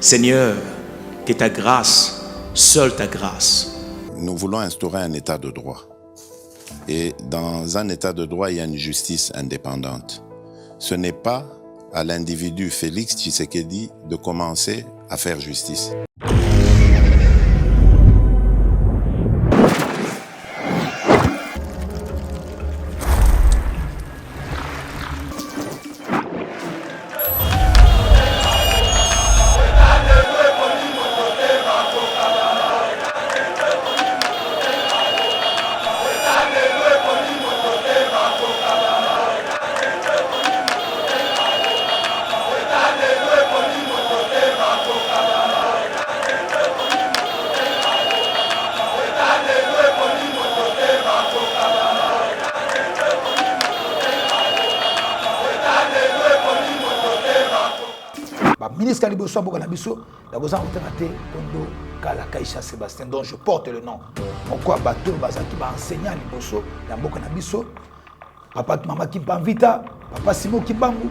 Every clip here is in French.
Seigneur, que ta grâce, seule ta grâce. Nous voulons instaurer un état de droit. Et dans un état de droit, il y a une justice indépendante. Ce n'est pas à l'individu Félix Tshisekedi de commencer à faire justice. Ministre Kaliboso Bokanabiso, la Bosa Otanate, Kondo, Kala Kaisha Sébastien, dont je porte le nom. Pourquoi Bateau Bazaki va enseigner à Liboso, la Bokanabiso, papa maman Kimpamvita, papa Simo Kimbangu,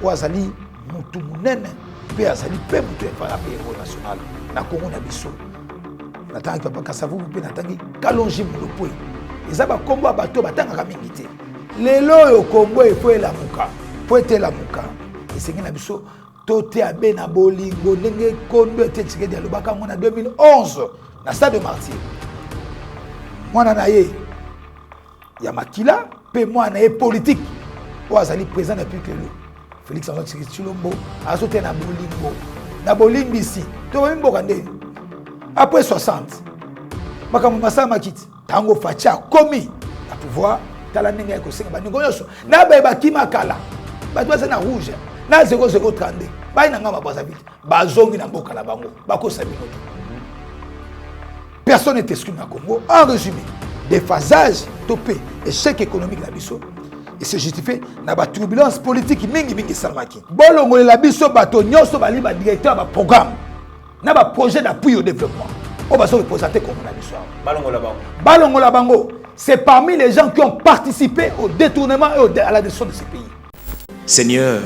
Ouazali, Moutou Mounene, Pé Azali, Pé Moutou Epara, Pé Héros National, na Congo Nabiso. Natangi papa Kassavou, Pé Natangi, Kalonji Moulopoué. Les abats Combo Bateau, Batanga Kamingité. Les lois au Congo, il faut la Mouka, faut être la Mouka. Et c'est Nabiso. Toté à Bena Bolingo, Nenge Kondo et Tshisekedi Alobaka en 2011, dans le stade de Martyr. Moi, il y a Makila, puis moi, il y a politique. Moi, je suis présent depuis que le Félix Antoine Tshisekedi Tshilombo a sauté dans Bolingo. Dans Bolingo ici, après 60, Makamasa Makit, Tango Facha, commis à pouvoir, Talanenge et Kosenga, Bangoyoso, Naba Kimakala, Badouazen à rouge. Na 0032 ba ina ngama baza vite bazongi na mboka la bango bakosa binoto. Personne n'est exclu na Congo. En résumé, déphasage topé échec économique la biso et se justifie na ba turbulence politique mingi salmaki. Bolongo la biso bato nyoso bali ba directeur ba programme na ba projet d'appui au développement. On va se représenter comme la biso. Balongo la bango, c'est parmi les gens qui ont participé au détournement et à la destruction de ce pays. Seigneur,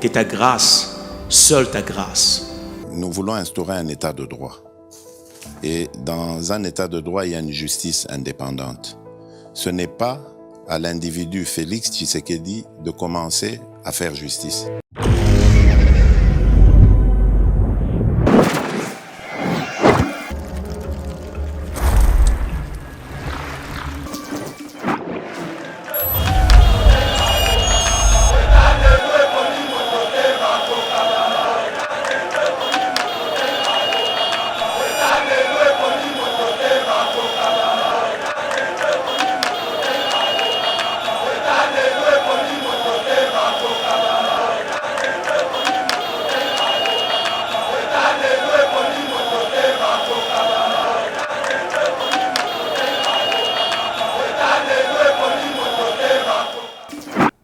que ta grâce, seule ta grâce. Nous voulons instaurer un état de droit. Et dans un état de droit, il y a une justice indépendante. Ce n'est pas à l'individu Félix Tshisekedi de commencer à faire justice.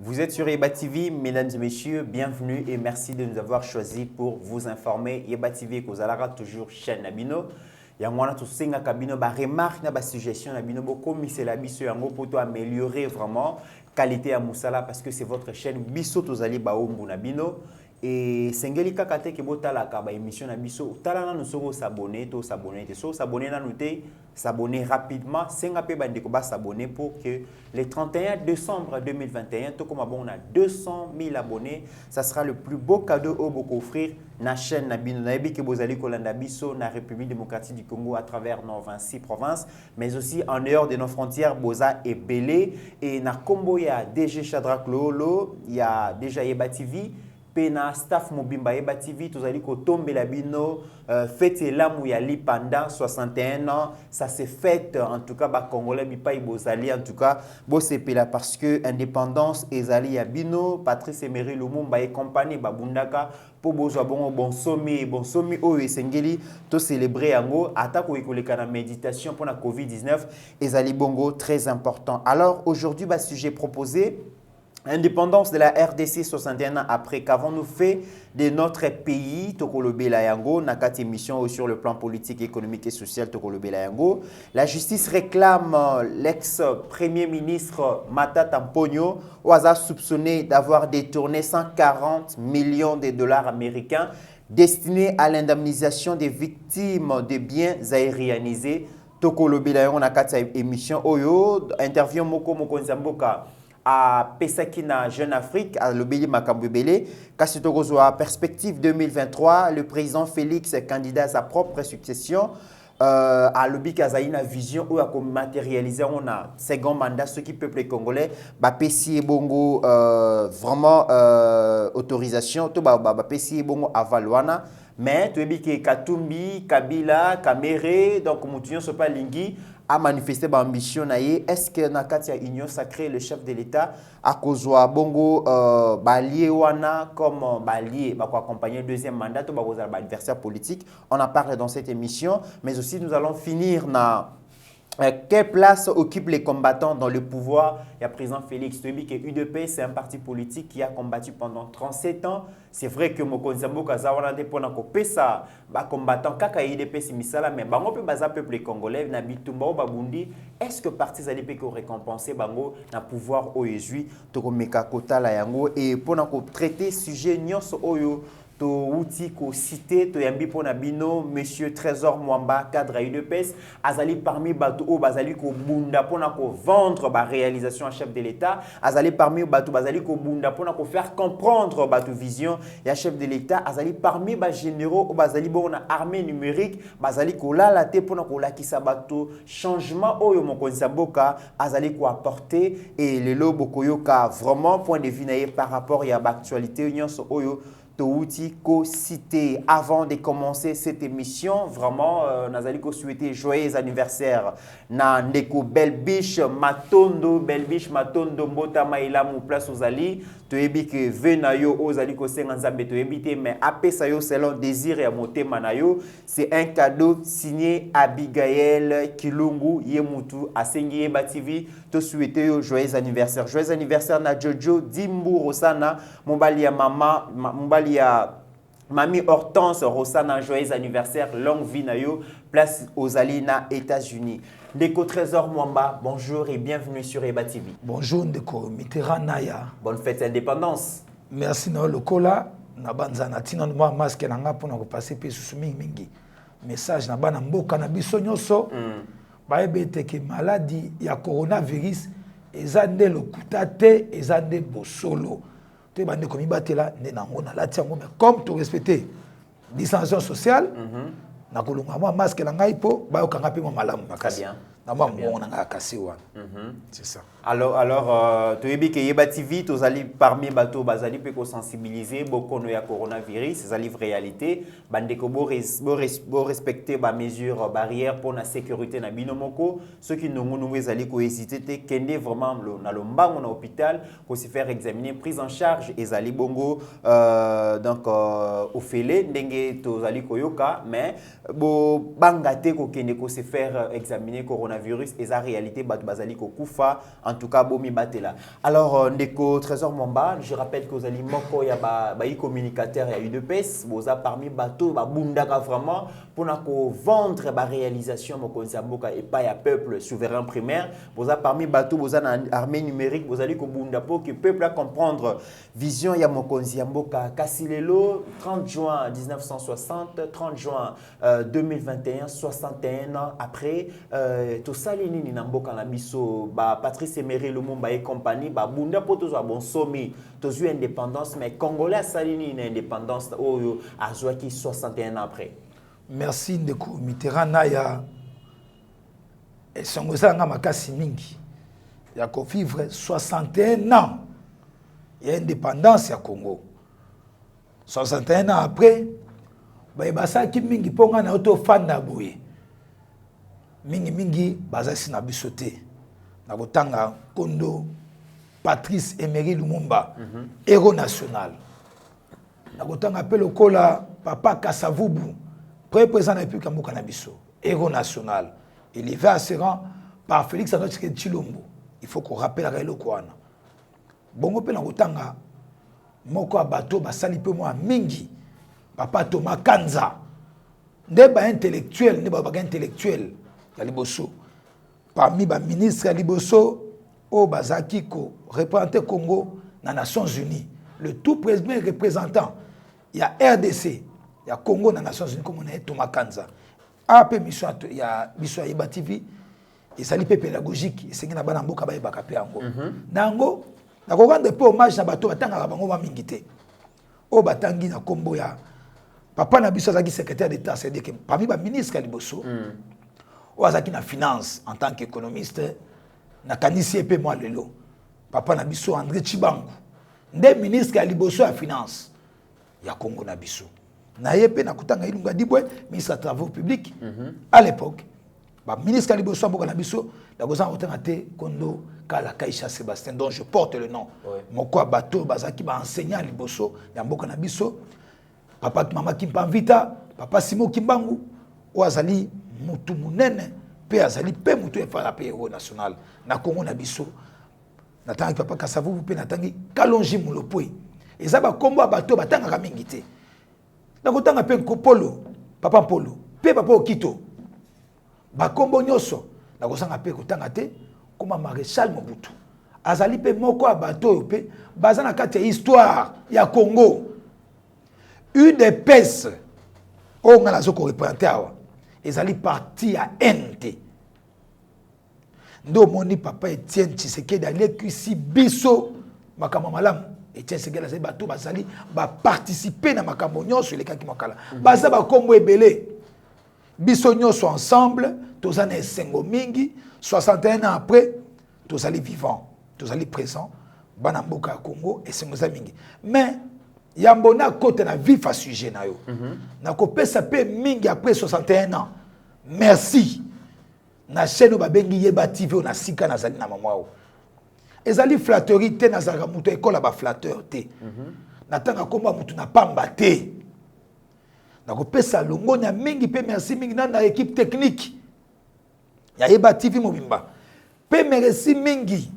Vous êtes sur Yeba TV, mesdames et messieurs, bienvenue et merci de nous avoir choisis pour vous informer. Yeba TV, Kozalaka, toujours chaîne Nabino. Yangwana to senga kabino ba remarque na ba suggestion Nabino boko c'est la biso yango pour améliorer vraiment qualité à Moussala parce que c'est votre chaîne biso tozali ba ombu Nabino. Et sengeli kakate ke botala ka ba émission na biso talana no soko s'abonner to s'abonner te so s'abonner na noter s'abonner rapidement senga pe bande ko ba s'abonner pour que le 31 décembre 2021 to comme bon on a 200 000 abonnés, ça sera le plus beau cadeau au boko offrir na chaîne na bino na yebi ke bozali kolanda biso na République démocratique du Congo à travers nos 26 provinces mais aussi en dehors de nos frontières boza et belé et na Kombo ya DG Shadrack Lolo, il y a déjà Yeba TV Pena staff Mobimba Yeba TV, tozali ko tombe la bino fête lamu ya li pendant 61 ans, ça s'est fait en tout cas ba congolais bipa ibozali en tout cas bo sepela parce que indépendance ezali ya bino Patrice Emery Lumumba et compagnie babundaka po bozwa bon sommet o esengeli to célébrer yango atako ekoleka na méditation pour la Covid-19 ezali bongo très important. Alors aujourd'hui ba sujet proposé indépendance de la RDC 61 ans après, qu'avons-nous fait de notre pays Tokolobe Layango, nakati émission sur le plan politique, économique et social Tokolobe Layango. La justice réclame l'ex-premier ministre Matata Mponyo, au hasard soupçonné d'avoir détourné 140 millions de dollars américains destiné à l'indemnisation des victimes de biens aérianisés. Tokolobela on a quatre émissions oyo interview moko nzamboka à Pesakina Jeune Afrique à l'Obéli Makambubele kasi tokozwa perspective 2023 le président Félix candidat à sa propre succession à l'Obi Kazaïna vision où a matérialisé on a second mandat ceux qui peuple congolais ba pesi bongo vraiment autorisation to ba pesi bongo avalwana mais tu es que Katumbi Kabila Kamere donc Moutinho Sopa Lingi a manifesté son ambition. Est-ce que dans la union sacrée, le chef de l'État a causé bongo balié wana comme balié pour accompagner le deuxième mandat ou adversaire politique? On en parle dans cette émission, mais aussi nous allons finir dans quelle place occupent les combattants dans le pouvoir? Il y a président Félix Toyebi que UDP, c'est un parti politique qui a combattu pendant 37 ans. C'est vrai que Mokonzambo Kazawana dépend de pesa ba combattant kaka UDP c'est misala mais bango pe baza peuple congolais na bitumba o babundi. Est-ce que parti zali pe ko récompenser bango na pouvoir oyezui to ko meka kotala yango et pour traiter sujet nyonso oyo to outi ko cité to yambi pona bino monsieur Trésor Mwamba cadre à UDPS azali parmi bato o bazali ko bunda pona ko vendre ba réalisation à chef de l'État azali parmi bato bazali ko bunda pona ko faire comprendre bato vision ya chef de l'État azali parmi ba généraux o bazali bona armée numérique bazali ko lala te pona ko lakisa bato changement oyo mokonzi mboka azali ko apporter et le lobo koyoka vraiment point de vue naie par rapport ya ba actualité nyonso oyo outil co-cité. Avant de commencer cette émission, vraiment, Nazali ko souhaiter joyeux anniversaire na ndeko Belbiche Matondo Mbota Maïla mou place aux Ali. Toyebi que venayo ozali ko senga nzambe toyebi mais apesa yo selon désir et motema na yo. C'est un cadeau signé Abigail Kilungu Yemutu asengi Yeba TV. To souhaiter yo joyeux anniversaire. Joyeux anniversaire na Jojo Dimbu Rosana Mobali ya mama Mobali ya Mami Hortense Rosana, joyeux anniversaire, longue vie na yo, place aux Alina, États-Unis. Ndeko Trésor Mwamba, bonjour et bienvenue sur Eba TV. Bonjour Ndeko Mitterrand Naya. Bonne fête indépendance. Merci na lokola na banzana tina moi masque na nga pona ko passer pe susu mingi. Message na bana mboka na biso nyoso. Ba ebete ke maladie ya coronavirus eza nde lokuta te eza nde bosolo. Tu es comme Ibatela, comme tu respectes distanciation sociale, na kolunga moi masque la ngaipo, ba okanga pe mo malamu makasi. Na moi mo na nga kasi wana. C'est ça. Alors tu es que Yeba TV tu allez parmi bateau bazali pe ko sensibiliser beaucoup no ya coronavirus, c'est livre réalité, bande ko bo respecter ba mesures barrières pour la sécurité na binomoko, ceux qui nous ezali ko hésiter te kende vraiment na lombango na hôpital ko se faire examiner prise en charge ezali bongo donc au fele ndenge to zali ko yoka mais bo bangate ko kende ko se faire examiner coronavirus et la réalité bato bazali ko kufa. En tout cas, Bomi Batela. Alors, Ndeko Trésor Mwamba, je rappelle que vous allez moko ya ba communicateur ya UDPS, vous avez parmi bateau ba bundaka vraiment pour vendre ba réalisation moko nzamboka et pas ya peuple souverain primaire. Vous avez parmi bateau vous avez armée numérique, vous allez ko bunda pour que peuple a comprendre vision ya moko nzamboka Kasilelo 30 juin 1960, 30 juin 2021, 61 ans après tout ça les nini na mboka na biso ba Patrice Emery Lumumba et compagnie, bunda pour tous bon sommet, tous indépendance, mais Congolais salini une indépendance à qui 61 ans après. Merci Ndeko Mitterrand Naya. Et son gozanga makasi mingi. Il y a vivre 61 ans. Il y a indépendance ya Congo. 61 ans après, il basaki mingi ponga na auto fanda boye. Mingi bazasi na bisote. Nabotanga Kondo Patrice Emery Lumumba héros national. Nabotanga Pelokola Papa Kasavubu président de la République Mboka na biso héros national. Élevé à ce rang par Félix Antoine Tshilombo. Il faut qu'on rappelle à Railo Kouana. Bongo pe nabotanga moko abato basali pe moi mingi Papa Thomas Kanza. Ndeba intellectuel, ndeba baga intellectuel ya liboso. Parmi les ministres à Liboso, au Bazaki, représenté Congo dans les Nations Unies, le tout président représentant, il y a RDC, il y ya Congo na Nations Unies comme on est Thomas Kanza AP mission ya biso ya TV et ça peu pédagogique et c'est na bana mboka ba yebaka pe yango nango na ko rendre peu hommage na bato batanga bango ba mingité o batangi na kombo ya papa na biso azaki secrétaire d'état c'est-à-dire que parmi ba ministre ya liboso o azaki na finance en tant qu'économiste na kanisi pe moi lelo papa na biso André Chibangu nde ministre ya liboso ya finance ya Congo na biso na yepe na kutanga Ilunga Dibwe ministre des travaux publics à l'époque ba ministre ya liboso mboka na biso la goza otanga te kondo kala Kaisha Sébastien dont je porte le nom moko bato bazaki ba enseignant liboso ya mboka na biso papa mama Kimpamvita papa Simo Kimbangu o azali mutu munene pe azali pe mutu efala pe héros national na Congo na biso natangi papa Kasavu pe natangi Kalonji Mulopoi eza ba kombo bato batanga mingi te na kotanga pe Polo papa Polo pe papa Okito ba kombo nyoso na kosanga pe kotanga te comme Maréchal Mobutu azali pe moko ya bato pe baza na kati ya histoire ya Congo une des pièces on a la zo ko représenter awa ezali parti ya NT ndo moni papa Etienne Tshisekedi alekusi biso makambo malamu Etienne Tshisekedi azali bato bazali ba participer na makambo nyonso elekaki makala baza ba kombo ebele biso nyonso ensemble tozana esengo mingi 61 ans après tozali vivant tozali présent bana mboka ya Congo esengo za mingi mais yambona kote na vif à sujet na yo na kopesa pe mingi après 61 ans merci na chaîne babengi Yeba TV na sika nazali na mamwao ezali flatterie te nazaka mutu ekola ba flatteur te natanga komba mutu na pamba te na kopesa longo nya mingi pe merci mingi na équipe technique ya Yeba TV mobimba pe merci mingi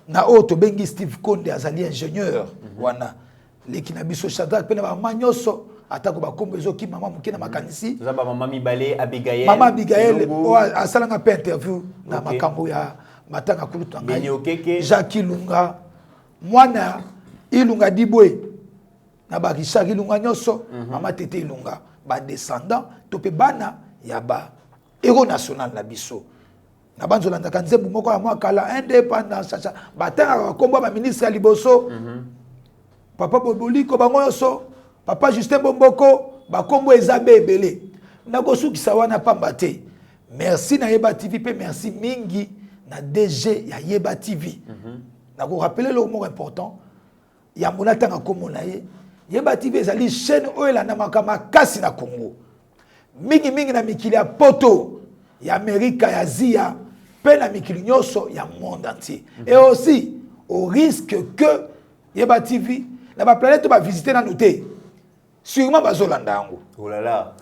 na oto bengi Steve Konde azali ingénieur wana leki na biso Shadrach pe na ba manyoso atako ba kombo ezoki mama mukina makanisi za ba mama Mibale Abigail mama Abigail o asalanga pe interview na makambo ya matanga kulutu ngai Jacques Ilunga mwana Ilunga Dibwe na ba Richard Ilunga nyoso mama Tete Ilunga ba descendant to pe bana ya ba héros national na biso na banzolanda kanzembu moko ya mwakala indépendance chacha batanga kombo ba ministre ya liboso papa Boboliko bango yoso papa Justin Bomboko bakombo ezabe ebele nakosukisa wana pamba te merci na Yeba TV pe merci mingi na DG ya Yeba TV nako rappeler le mot important ya monatanga komo na ye Yeba TV ezali chaîne oyo na makama kasi na Congo mingi na mikili ya poto ya Amerika ya Asia pe na mikili nyoso ya monde entier et aussi au risque que Yeba TV la planète va visiter na noté sûrement bazolanda yango oh là là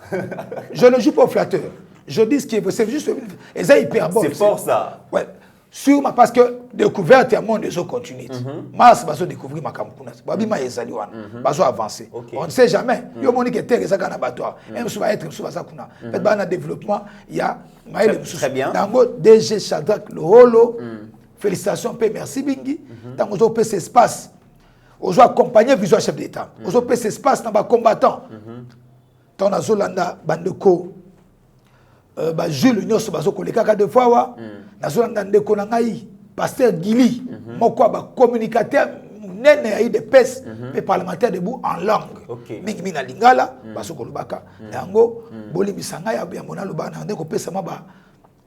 je ne joue pas au flatteur je dis ce qui est c'est juste et ça hyper bon c'est fort ça ouais sûrement parce que découverte à monde des autres continuent Mars bazo découvrir makamukuna babima ezali wana bazo avancer on ne sait jamais yo moni que terre ezaka na bato même si va être sous bazakuna peut-être ba na développement il y a maïle très bien dango DG Shadrach le holo félicitations pe merci bingi dango zo pe espace aux accompagner visuel chef d'état aux opé espace dans ba combattant ton azolanda bandeko ba Jules Nyoso bazo koleka ka deux fois wa nazolanda ndeko na ngai pasteur Gili moko ba communicateur nene ai de pes mais parlementaire debout en langue mingi mina lingala bazo kolobaka yango bolimbisa ngai ya mona lobana ndeko pesa maba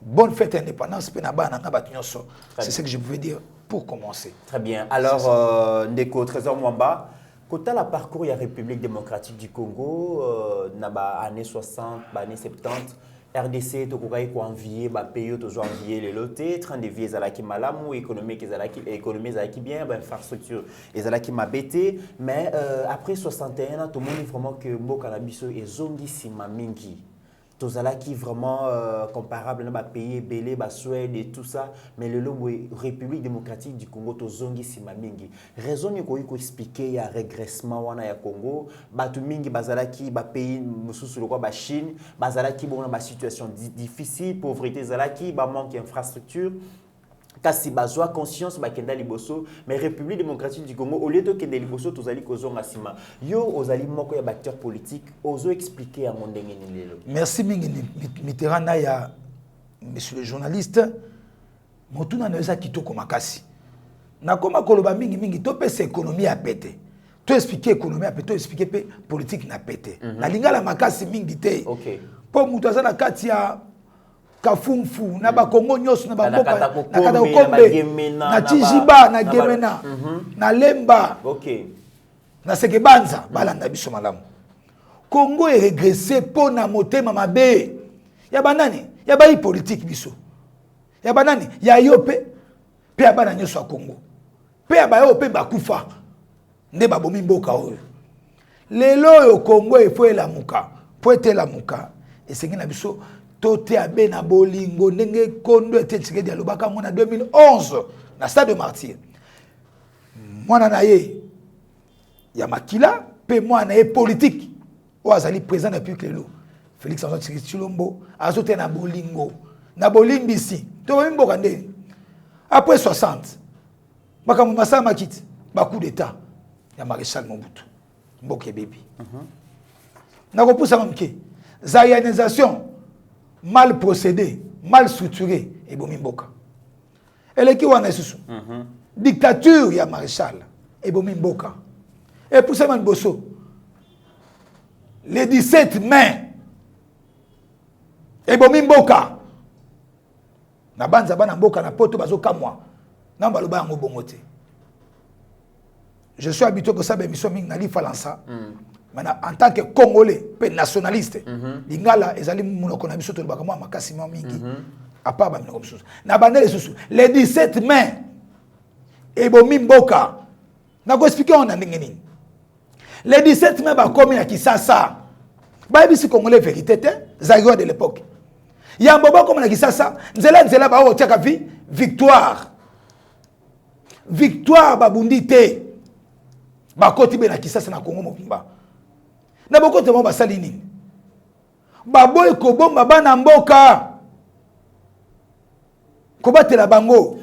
bonne fête indépendance pe na bana na bat nyonso c'est ce que je pouvais dire pour commencer. Très bien. Alors, Ndeko Trésor Mwamba, quand la parcours de la République démocratique du Congo, dans les années 60, les années 70, RDC, tu as envié, pays, tu as envié les lotés, train de vie, ils malamu, économie, ils bien, infrastructure, ils ma bêté. Mais après 61 ans, tout le monde dit vraiment que Mboka Nabiso est zongi sima mingi. Tozala qui vraiment comparable na ba pays belé ba Suède et tout ça mais le lobo République démocratique du Congo tozongi sima mingi raison ni ko expliquer ya régressement wana ya Congo batu mingi bazala ki ba pays mususu lokwa ba Chine bazala ki bona ba situation difficile pauvreté zala ki ba manque d'infrastructure kasi bazwa conscience bakenda liboso mais République démocratique du Congo au lieu de kende liboso tozali kozonga sima yo ozali moko ya acteur politique ozo expliquer à mon ndenge ni lelo. Merci mingi Mitterrand ya monsieur le journaliste motuna noza kitoko makasi na koma koloba mingi to pesa économie a pété to expliquer économie a pété to expliquer pe politique na pété na lingala makasi mingi te OK po mutu aza na kati ya kafunfu na bakongo nyonso na bamboka na kata kombe na Tijiba na Gemena na Lemba OK na Sekebanza balanda biso malamu Congo est régressé pour na motema mabe ya banani ya bayi politique biso ya banani ya yope pe ya bana nyonso ya Congo pe ya bayo pe bakufa nde babomi mboka oyo lelo yo Congo efo elamuka po etelamuka esengi na biso tote abe na bolingo ndenge kondo ete Tshisekedi alobaka mona 2011 na stade de Martyr mwana na ye ya makila pe mwana ye politique o azali président de la République lelo Félix Antoine Tshisekedi Tshilombo azote na bolingo na bolimbisi to mboka ndeni après 60 makambo masala makiti ba coup d'état ya Maréchal Mobutu mboka bebi na kopusa mke zayanisation mal procédé mal structuré et bomi mboka eleki wana susu dictature ya Maréchal et bomi mboka et pour ça man bosso le 17 mai et bomi mboka na banza bana mboka na poto bazoka moi na baloba yango bongote je suis habitué que ça émission mingi na li falansa maintenant en tant que congolais pe nationaliste lingala ezali munoko na biso to baka moi makasi mingi à part ba minoko biso na bandele susu le 17 mai et bomi mboka na ko expliquer on a ndenge nini le 17 mai ba komi na Kisasa ba bisi congolais vérité te Zaïre de l'époque ya mboba comme na Kisasa nzela ba o tiaka victoire babundi te bakoti be na Kisasa na Congo mobimba na bokote mo basali nini baboy ko bomba bana mboka ko batela bango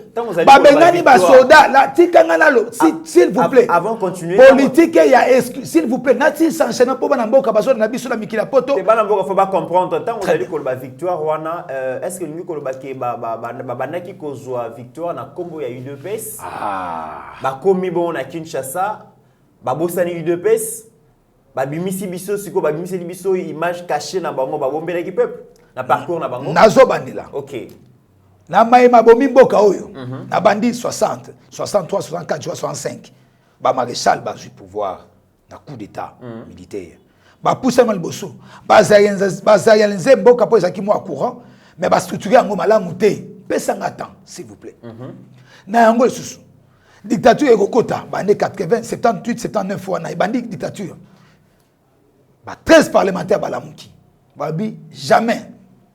babengani ba soda la tikanga nalo s'il vous plaît avant continuer politique ya s'il vous plaît nati s'enchaîner po bana mboka baso na biso na mikila poto te bana mboka faut pas comprendre tant vous allez ko ba victoire wana est-ce que nous ko ba ke banaki ko zwa victoire na kombo ya UDPS ba komi bon na Kinshasa ba bosani UDPS ba bimisi biso siko ba bimisi biso image cachée na bango ba bombela ki peuple na parcours na bango nazo bandila OK na maema bomi mboka oyo na bandi 60 63 64 65 ba maréchal ba du pouvoir na coup d'état militaire ba pousse mal bosso ba zayenze mboka po ezaki mo courant mais ba structurer yango malamu te pesanga temps s'il vous plaît na yango susu dictature ekokota bandi 80 78 79 wana bandi dictature ba 13 parlementaires balamuki babi jamais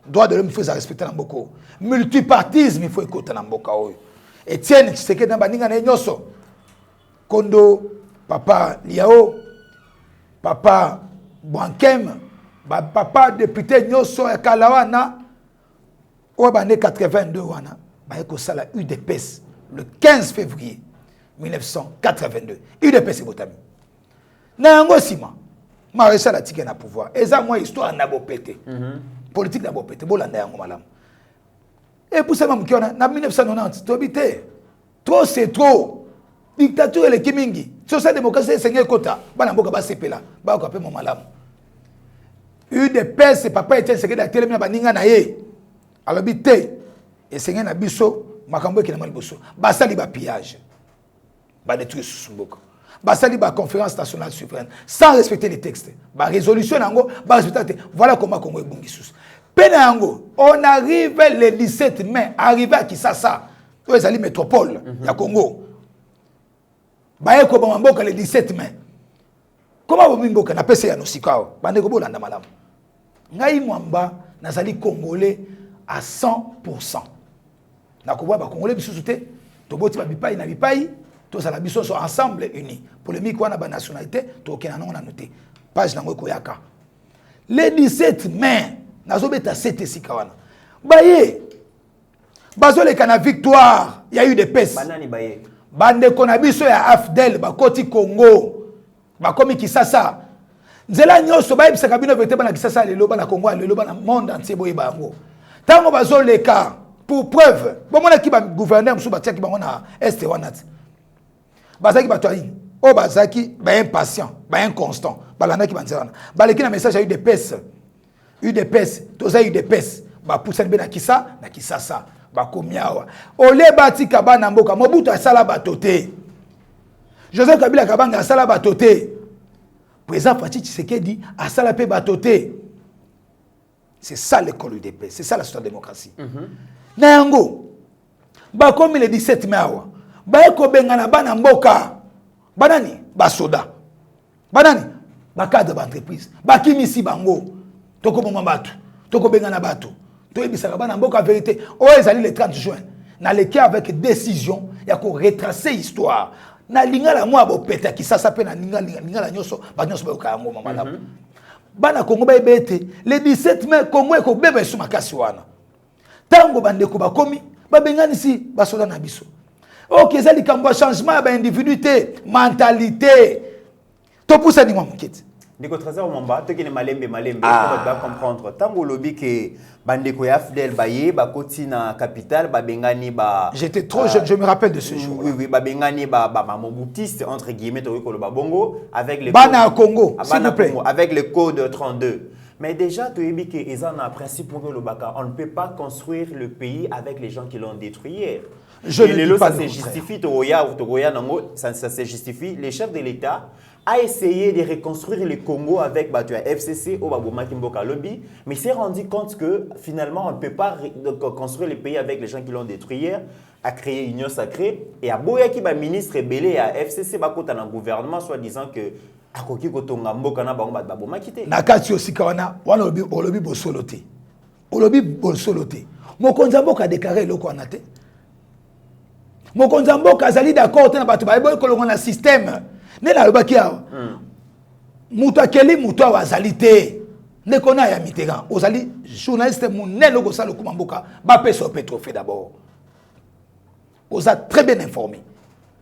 droit de l'homme il faut respecter na mboko multipartisme il faut écouter na mboka oyo Etienne Tshisekedi na baninga na nyoso Kondo papa Liao papa Bwankem papa député nyoso ya Kalawana o bane 82 wana ba ko sala UDPS le 15 février 1982 UDPS botami na yango sima Maréchal atike na pouvoir eza moi histoire na bopete politique na bopete bolanda yango malamu et pour ça mkiona na 1990 tobité trop c'est trop dictature ele kimingi social démocratie seigneur kota bana mboka ba sepela ba ko pe mo malamu UDPS papa était secrétaire de télé na baninga na ye alobi te et seigneur na biso makambo ki na mali boso ba sali ba pillage ba détruire sumboka basali ba conférence nationale souveraine sans respecter les textes ba résolution nango ba respecter voilà comment Congo ebungi sous pena yango on arrive le 17 mai arrivé à Kisasa to ezali métropole ya Congo ba eko ba mboka le 17 mai comment bo mboka na pesa ya nosikao bande ko bolanda malamu ngai mwamba nazali congolais à 100% na ko ba congolais bisusu te to boti ba bipai na bipai tous à la mission sont ensemble unis polémique wana ba nationalité to kena non na noté page nango koyaka le 17 mai nazobeta sete sika wana baye bazoleka na victoire, il y a eu des pestes. Banani baye. Bande konabiso ya Afdel bakoti Congo. Bakomi Kisasa. Nzela nyoso bayebisaka bino vete bana Kisasa lelo bana Congo lelo bana monde entier boye bango. Tango bazoleka pour preuve, bomona ki ba gouverneur musu batia ki bango na est wanati. Bazaki batoi. O bazaki ba impatient, ba inconstant. Balanda ki banzana. Baleki na message a eu des pestes. Eu des pestes, toza eu des pestes. Ba poussane be na Kisasa. Bakomiawa. Ole bati kabana mboka Mobutu asala batote. Joseph Kabila kabanga asala batote. Président Fachi Tshisekedi asala pe batote. C'est ça l'école UDP, c'est ça la social-démocratie. Na yango bakomi le 17 mai awa. Baeko bengana bana mboka. Banani ba soda. Banani ba cadre d'entreprise. Bakimisi bango. Toko bomba batu. Toko bengana batu. Toyebisaka bana mboka vérité. Oh ezali le 30 juin. Na leki avec décision ya ko retracer histoire. Na lingala mwa bo peta Kisasa pe na lingala nyoso ba nyoso ba ka yango mama lapo. Bana Congo ba ebete le 17 mai Congo eko beba su makasi wana. Tango bandeko bakomi ba bengani si ba soda na biso. OK ezali kambo changement ba individualité, mentalité. To poussa ni mwa muketi. Ndiko Trésor Mamba to kine malembe ko ba comprendre tango lobi ke bandeko ya Afdel baye ba koti na capitale ba bengani ba. J'étais trop jeune, je me rappelle de ce jour. Oui, ba bengani ba mobutiste entre guillemets to ko ba bongo avec les Bana Congo, s'il vous plaît. Avec le code 32. Mais déjà to yebi ke ezana un principe pour le baka, on ne peut pas construire le pays avec les gens qui l'ont détruit hier. Je ne dis pas ça se justifie ça se justifie les chefs de l'État a essayé de reconstruire le Congo avec FCC au Babomaki Mboka Lobby, mais s'est rendu compte que finalement on ne peut pas construire le pays avec les gens qui l'ont détruit hier, a créé une union sacrée et a boyaki ba ministre belé à FCC ba kota na gouvernement soit disant que akoki kotonga mboka na bango babomaki te. Nakati osika wana olobi bosolote. Olobi bosolote. Mokonza mboka a déclaré loko wana te. Mokonza mboka azali d'accord te na bato ba eboy kolonga na système. Ne la lobaki awa. Mutu akeli mutu awa azali te. Ne kona ya Mitterrand. Ozali journaliste munene ko sala kuma mboka ba peso Petrophée d'abord. Oza très bien informé.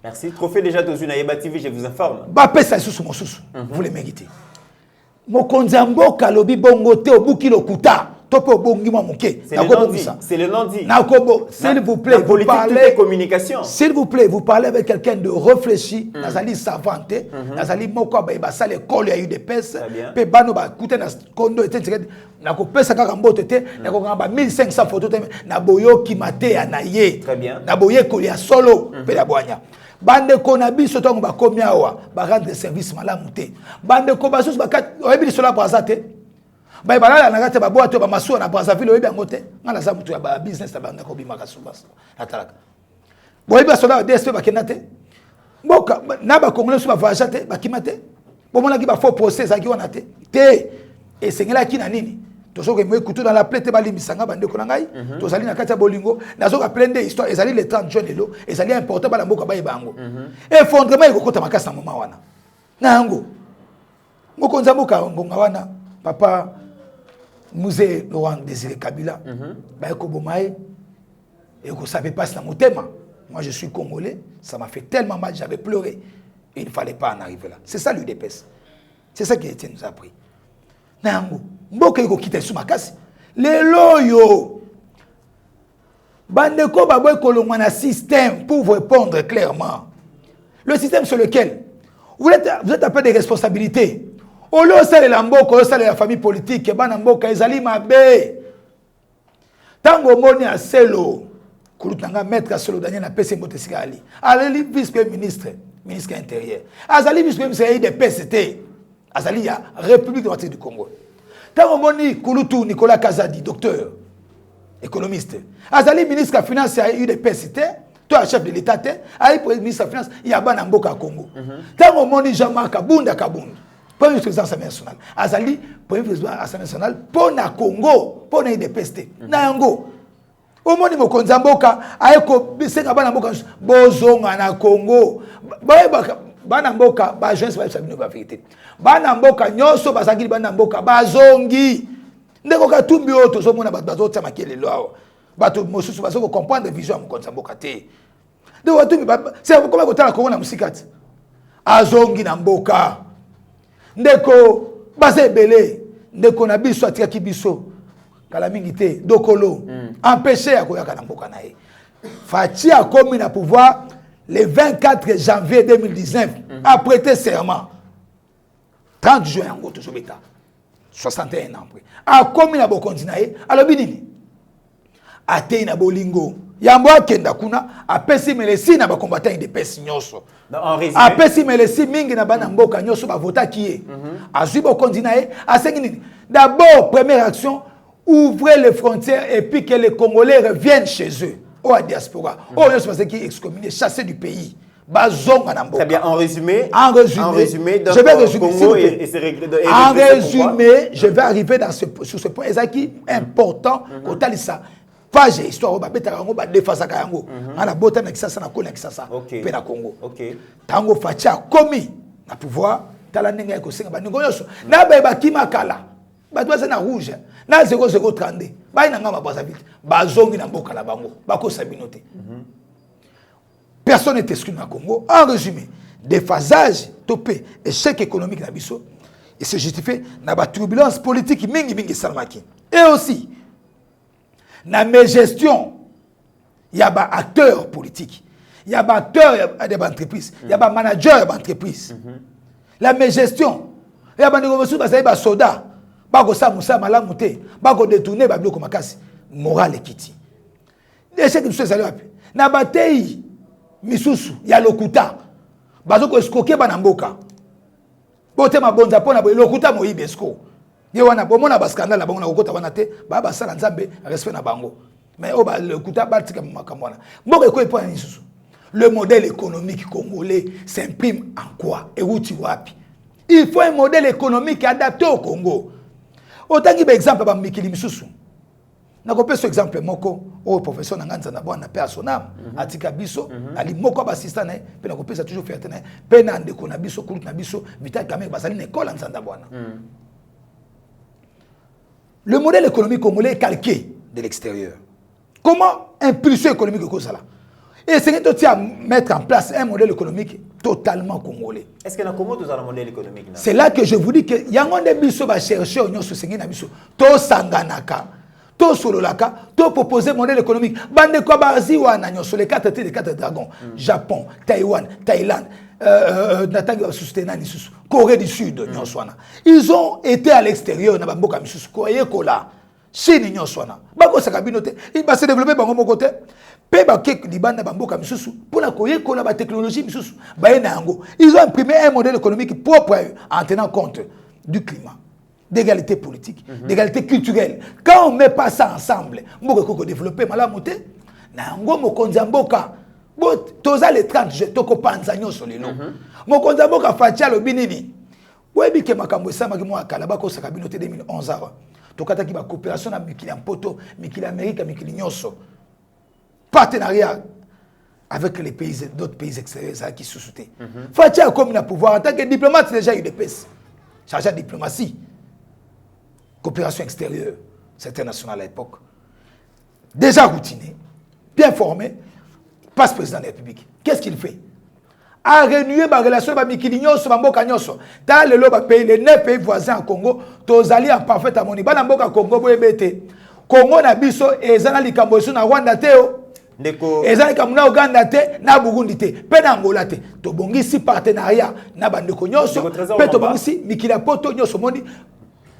Merci. Trophée déjà dans une Yeba TV, je vous informe. Ba pesa sous mon sous. Vous le méritez. Mokonza mboka lobi bongo te obuki lokuta. C'est le non-dit. S'il vous plaît, vous parlez communication. S'il vous plaît, vous parlez avec quelqu'un de réfléchi. Nazali savante. Nazali moko ba ba l'école a eu des pèses. Pe bano ba kuté na kondo était na ko pesa kaka mbote te na ko ba 1500 photos te na boyo ki mate ya na ye. Très bien. Na boye ko ya solo pe la boanya. Bande ko na biso tongo ba komia wa ba rendre service malamu te. Bande ko ba sus ba kat oyebi sola brazate. Ba balala na kati ba boato ba masuwa na Brazzaville oyebi angote ngala za mutu ya ba business ta banda ko bimaka subasa atalaka boyebi sola DSP ba kenate mboka na ba congolais so ba voyage te ba kimate bomona ki ba faux procès za ki wana te et sengela ki na nini to soke mwe kutu dans la plainte ba limisanga bande ko ngai to zali na kati ya bolingo na soka plein de histoire ezali le 30 juin lelo ezali important ba la mboka ba yebango effondrement ekokota makasa na mama wana na yango mokonza mboka ngonga wana papa Musée Laurent Désiré Kabila, et que ça ne passe dans mon thème. Moi, je suis congolais, ça m'a fait tellement mal, j'avais pleuré. Et il ne fallait pas en arriver là. C'est ça l'UDPS. C'est ça qui nous a appris. Nango, mboka yoko kite sous ma casse. Les loyo. Bandeko baboy kolongwa na système pour vous répondre clairement. Le système sur lequel vous êtes un peu des responsabilités. Olo sale la mboko, olo sale la famille politique, bana mboka ezali mabe. Tango moni a selo, kulutanga maître selo Daniel na PC Motesika Ali. Aleli vice-premier ministre intérieur. Azali vice-premier ministre de PCT. Azali ya République démocratique du Congo. Tango moni kulutu Nicolas Kazadi, docteur, économiste. Azali ministre de finance a eu de PCT. Toi chef de l'état te, ali ministre de finance ya bana mboka Congo. Tango moni Jean-Marc Kabunda. Premier président de l'Assemblée nationale. Azali, premier président de l'Assemblée nationale, pour na Congo, pour na IDPST. Na yango. Au moni mo konzamboka, ayeko bisenga bana mboka bozonga na Congo. Bana mboka ba jeunesse ba sabino ba vérité. Bana mboka nyoso bazaki bana mboka bazongi. Ndeko ka tumbi oto zo mona bazo tsa makele lo. bato mosusu bazo ko comprendre vision mo konza mboka te de watu c'est comment kotala Congo na musikati azongi na mboka ndeko baze belé ndeko na biso atikaki biso kala mingi te dokolo empêcher akoyaka na mboka na ye Fachi a commis le pouvoir le 24 janvier 2019 a prêté serment 30 juin en gros toujours bêta 61 ans après a commis na bokonzi na ye alors binini atei na bolingo yambo akenda kuna apesi melesi na ba combattant de pesi nyoso apesi melesi mingi na bana mboka nyoso ba vota ki ye azui bokonzi na ye asengi nini d'abord première action ouvrez les frontières et puis que les Congolais reviennent chez eux ou à diaspora ou on se qui excommunié chassé du pays. Très bien, en résumé, je vais résumer. En résumé, je vais arriver sur ce point. C'est qui important quand tu as ça. Page histoire au babeta kango ba defasa kango. Na bota na kisasa na kona kisasa. Pe na Congo. Tango facha komi na pouvoir tala ndenge ko senga ba ningo yoso. Na ba kima kala. Ba toi na rouge. Na 0032. Ba ina ngama baza vite. Ba zongi na mboka la bango. Ba ko sabinote. Personne n'est exclu dans le Congo. En résumé, déphasage, topé, échec économique dans Bisso, et se justifie dans la turbulence politique mingi salmaki. Et aussi, dans mes gestions, il y a des acteurs politiques, il y a des acteurs d'entreprise, il y a des managers d'entreprise. La mes gestion, il y a des soldats, bako sa musa malamute, bako détourner bablo komakasi, moral et kiti. Échec de ce salut. Na bataille misusu ya lokuta bazo ko escoquer bana mboka bote mabonza pona bo lokuta moyibi esco ye wana bomona ba scandale bango na kokota wana te ba sala nzambe respect na bango mais o ba lokuta ba tika makamwana mboka ko epona misusu le modèle économique congolais s'imprime en quoi et où tu wapi il faut un modèle économique adapté au Congo autant que exemple ba mikili misusu na kopé ce exemple moko au professeur Nanganza na bwana pe asonam atika biso ali moko ba assistant na pe na kopé ça toujours faire tenir pe na ndeko na biso kulut na biso vital quand même basali na école nzanda bwana. Le modèle économique congolais est calqué de l'extérieur. Comment impulser l'économie de Kozala? Et c'est à mettre en place un modèle économique totalement congolais. Est-ce que dans Congo tu as un modèle économique? C'est là que je vous dis que yango de biso ba chercher on se sengi na biso to sanganaka to sololaka to proposer modèle économique bande ko bazi wana nyoso les quatre dragons Japon, Taïwan, Thaïlande, natanga soutenir nisusu Corée du Sud nyoso wana ils ont été à l'extérieur na bamboka misusu ko yekola Chine nyoso wana bako sakabinote il va se développer bango moko te pe ba ke libanda bamboka misusu pour la ko yekola ba technologie misusu ba ena yango ils ont imprimé un modèle économique propre en tenant compte du climat, d'égalité politique, d'égalité culturelle. Quand on ne met pas ça ensemble, on peut développer malamoté. Nango mokonzamboka. Toza les 30 je toko panzanyo solino. Mokonzamboka fatia lo binini. Webi ke makambo sama ki mo akala ba ko sakabinote 2011 awa. Tokata ki ba coopération na mikili mpoto, mikili Amérique, mikili nyoso. Partenariat avec les pays d'autres pays extérieurs qui sous-soutent. Fatia comme na pouvoir en tant que diplomate déjà il dépasse. Chargé de diplomatie. Coopération extérieure, c'était national à l'époque. Déjà routiné, bien formé, passe président de la République. Qu'est-ce qu'il fait? A renouer ma relation avec Mikilinyo, Mboka Nyoso. Dans les 9 pays voisins en Congo, tous alliés en parfaite harmonie. Dans Mboka Congo, Congo na biso et zana likambo na Rwanda teo. Ezali kamuna Uganda te na Burundi te pe na Angola te to bongisi partenariat na bandeko nyoso pe to bongisi mikila poto nyoso moni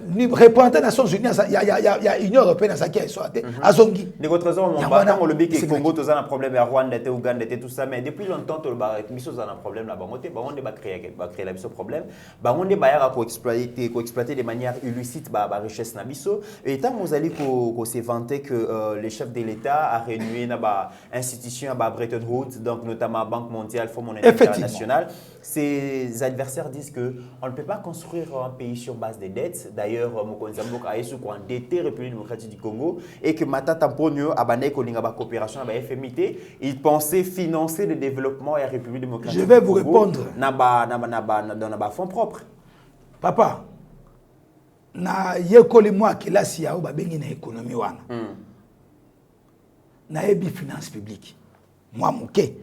ni représentant des Nations Unies il y a Union européenne ça qui est sorti azongi de votre trésor mon partant on le dit que Congo tous a un problème à Rwanda te Uganda te tout ça mais depuis longtemps to ba biso za un problème là ba moté ba on ba créer la biso problème ba on ba ya ko exploiter de manière illicite ba richesse na biso et tant vous allez ko se vanter que le chef de l'État a réuni na ba institution ba Bretton Woods donc notamment Banque mondiale Fonds monétaire international. Ses adversaires disent que on ne peut pas construire un pays sur base de dettes. D'ailleurs, Mokonzamboka a été endetté République démocratique du Congo et que Matata Ponyo a banné la coopération avec la FMIT. Il pensait financer le développement de la République démocratique du Congo. Je vais vous répondre. Dans nos fonds propres. Papa, na yekoli moi qui la siya ba bengi na économie wana. nayebi finance publique. Moi, mouké,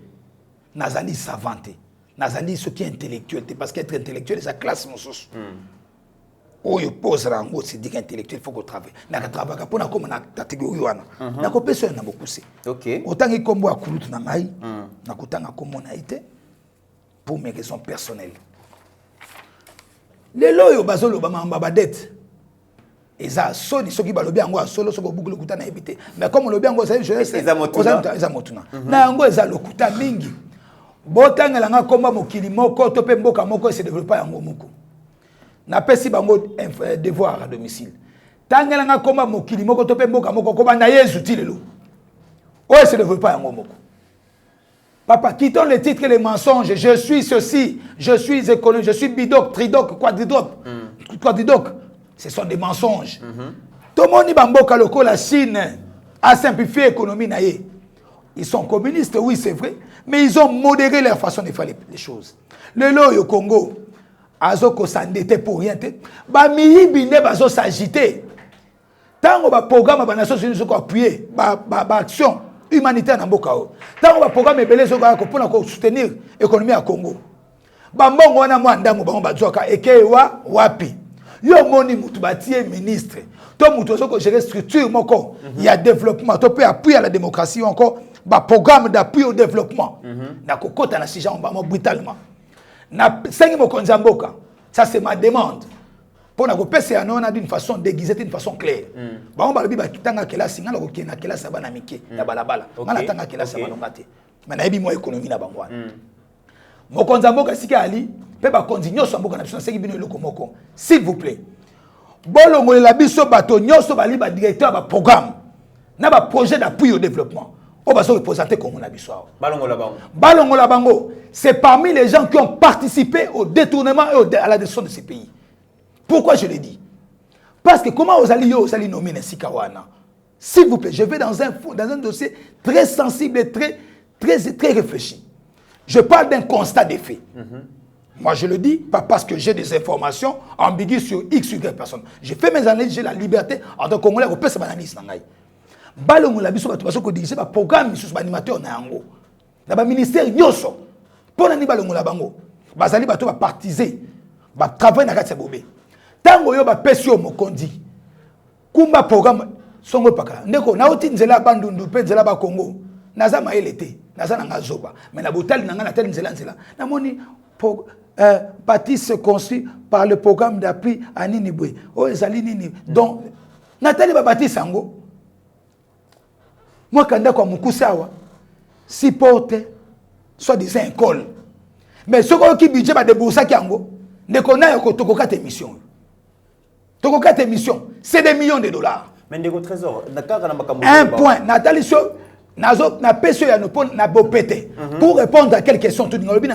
nazali savanté. Nazali ce qui est intellectuel. Parce qu'être intellectuel, c'est la classe, mon sous. Oh, il pose rango, c'est dire intellectuel, il faut qu'on travaille. N'a travaille pour na comme na catégorie wana. Na ko personne na beaucoup c'est. OK. Autant que kombo akulutu na ngai, na kutanga comme on a été pour mes raisons personnelles. Les loyo bazolo ba mamba ba dette. Eza soni soki balobi yango solo soko bukulu kutana ebité. Mais comme lobi yango ça je sais. Eza motuna. Na yango eza lokuta mingi. Botangela nga komba mokili moko to pe mboka moko se développer yango moko. Na pesi bango devoir à domicile. Tangela nga komba mokili moko to pe mboka moko ko banda Yesu tilelo. O se développer yango moko. Papa, quittons les titres et les mensonges. Je suis ceci, je suis économique, je suis bidoc, tridoc, quadridoc. Ce sont des mensonges. Tout le monde dit que la Chine a simplifié l'économie. Ils sont communistes, oui, c'est vrai, mais ils ont modéré leur façon de faire les choses. Le lot au Congo, ils s'endettent pour rien. Ils vont s'agiter. Tant que le programme de Nations Unies a appuyé, l'action humanitaire dans le Congo, tant que le programme est belé pour soutenir l'économie au Congo, Bambongo wana mwandango bango bazoka ekewa wapi yo moni mutu batie ministre to mutu soko gérer structure moko il y a développement to peut appuyer à la démocratie encore ba programme d'appui au développement na kokota na sija on brutalement na sengi mokonza mboka ça c'est ma demande pour na kopesa ya nona d'une façon déguisée d'une façon claire bango balobi ba kitanga kelasi ngala kokena kelasi bana mike na balabala ngala tanga kelasi balonga te mais na yebi mo économie na bango mokonza mboka sika ali pe ba konzi nyoso mboka na biso seki bino eloko moko s'il vous plaît bolongo la biso bato nyoso bali ba directeur ba programme na ba projet d'appui au développement on va se représenter comme on a biso balongo la bango c'est parmi les gens qui ont participé au détournement et à la destruction de ces pays. Pourquoi je le dis? Parce que comment vous allez nommer Nesika wana? S'il vous plaît, je vais dans un dossier très sensible et très réfléchi. Je parle d'un constat des faits. Moi, je le dis, pas parce que j'ai des informations ambiguës sur X ou Y personne. J'ai fait mes analyses, j'ai la liberté en tant que Congolais, on peut se analyser. Balongo la biso bato basoko dirige ba programme sur animateur na yango. Na ba ministère nyoso. Pona ni balongo la bango. Bazali bato ba partiser. Ba travailler na kati bobé. Tango yo ba pesio mokondi. Kumba programme songo pakala. Ndeko na oti nzela bandundu pe nzela ba Congo. Naza maelete. Naza na ngazoba. Mais na botali na ngana tel nzela. Na moni parti se construit par le programme d'appui à Ninibwe. Oh ezali nini. Donc Nathalie ba bâti sango. Moi, quand je suis Mukusawa, si porte, soit disant école. Mais ce qui budget va débourser, ne connaît pas 4 émissions. 4 émissions, c'est des millions de dollars. Mais de trésor, un point. Nathalie, na PSO ya na bopete. Pour répondre à quelques questions, tout le monde.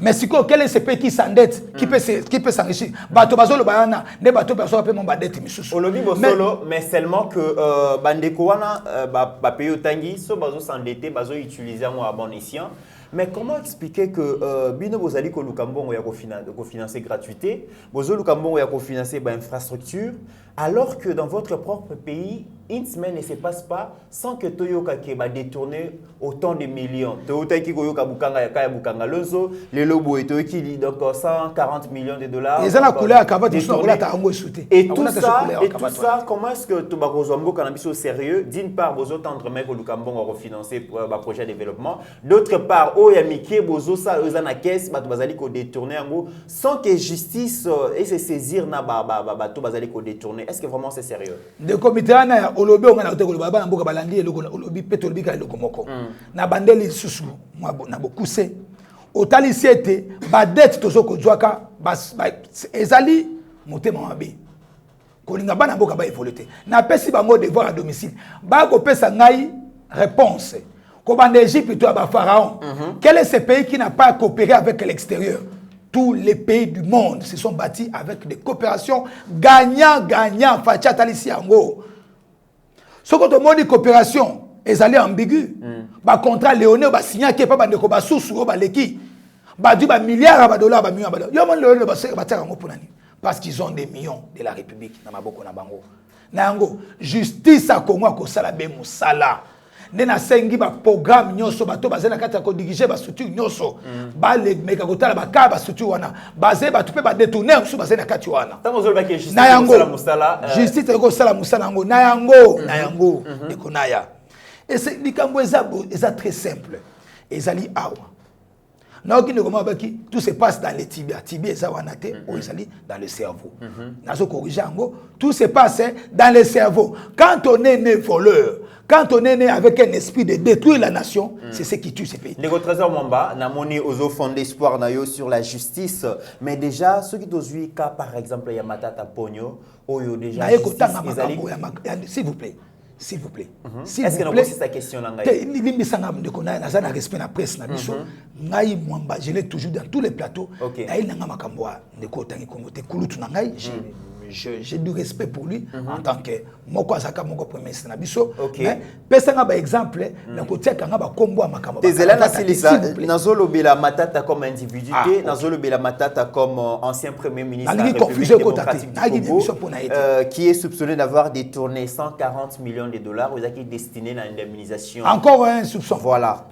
Mais si quel est ce pays qui s'endette, qui peut s'enrichir? Bato bazolo bayana, ne bato bazolo pe mon badette misusu. Olobi bosolo, mais seulement que bandeko wana ba payo tangi, so bazo s'endetter, bazo utiliser à bon escient. Mais comment expliquer que bino bozali ko lukambongo ya ko financer gratuité, bozo lukambongo ya ko financer ba infrastructure, alors que dans votre propre pays, une semaine ne se passe pas sans que Toyoka qui va détourner autant de millions. Toyoka qui Koyoka Bukanga ya Kaya Bukanga Lonzo, les lobos et Toyoki donc 140 millions de dollars. Et ça la couleur à Kabat, et tout ça, comment est-ce que Tobako Zombo Cannabis au sérieux? D'une part, Bozo tendre mec au Lukambon va refinancer le projet de développement. D'autre part, Oyamike Bozo ça Ozana caisse, Batobazali ko détourner en gros sans que justice et se saisir na Batobazali ko détourner. Est-ce que vraiment c'est sérieux? De comité na olobi ngana oteko baba na mboka balandi olobi petolobi ka eloko moko na bandeli susu na bokuse otali siete ba dette tozoko zwaka ezali motema mabe kolinga bana mboka ba évoluer na pesi bango devoir à domicile ba ko pesa ngai réponse ko bande Égypte to ba pharaon quel est ce pays qui n'a pas coopéré avec l'extérieur? Tous les pays du monde se sont bâtis avec des coopérations gagnant-gagnant. Facha talisi yango. Ce que tout le monde dit coopération, ils allaient ambigu. Ba contrat Léoné ba signé qui pas bande ko ba sousou ba leki. Ba du ba milliards ba dollars ba millions ba dollars. Yo mon Léoné ba se ba tera ngo pour nani. Parce qu'ils ont des millions de la République na maboko na bango. Na yango justice à Congo ko sala be musala. nde na sengi ba programme nyonso bato bazela kati ya ko diriger ba structure nyonso ba le meka kotala ba ka ba structure wana bazé ba tupe ba détourner musu bazela kati wana na yango justice eko sala musala yango na yango eko naya et c'est likambo eza très simple ezali awa na okine comment baki tout se passe dans les tibias eza wana te o ezali dans le cerveau nazo corriger yango tout se passe dans le cerveau quand on est né voleur quand on est né avec un esprit de détruire la nation c'est ce qui tue ce pays. Nego Trésor Mwamba na moni ozo fondé espoir na yo sur la justice mais déjà ceux qui dozui cas par exemple ya Matata Ponyo oyo déjà s'il vous plaît. S'il vous plaît. Est-ce que c'est sa question là? Je respect la presse. Je l'ai toujours dans tous les plateaux. J'ai du respect pour lui en tant que Moko Azaka Moko Premier ministre Nabiso. Mais personne n'a exemple na kotia kanga ba kombo makambo. Tezela na silisa nazolo bela Matata comme individu, nazolo bela Matata comme ancien premier ministre de la République démocratique du Congo, qui est soupçonné d'avoir détourné 140 millions de dollars aux acquis destinés à l'indemnisation. Encore un soupçon. Voilà.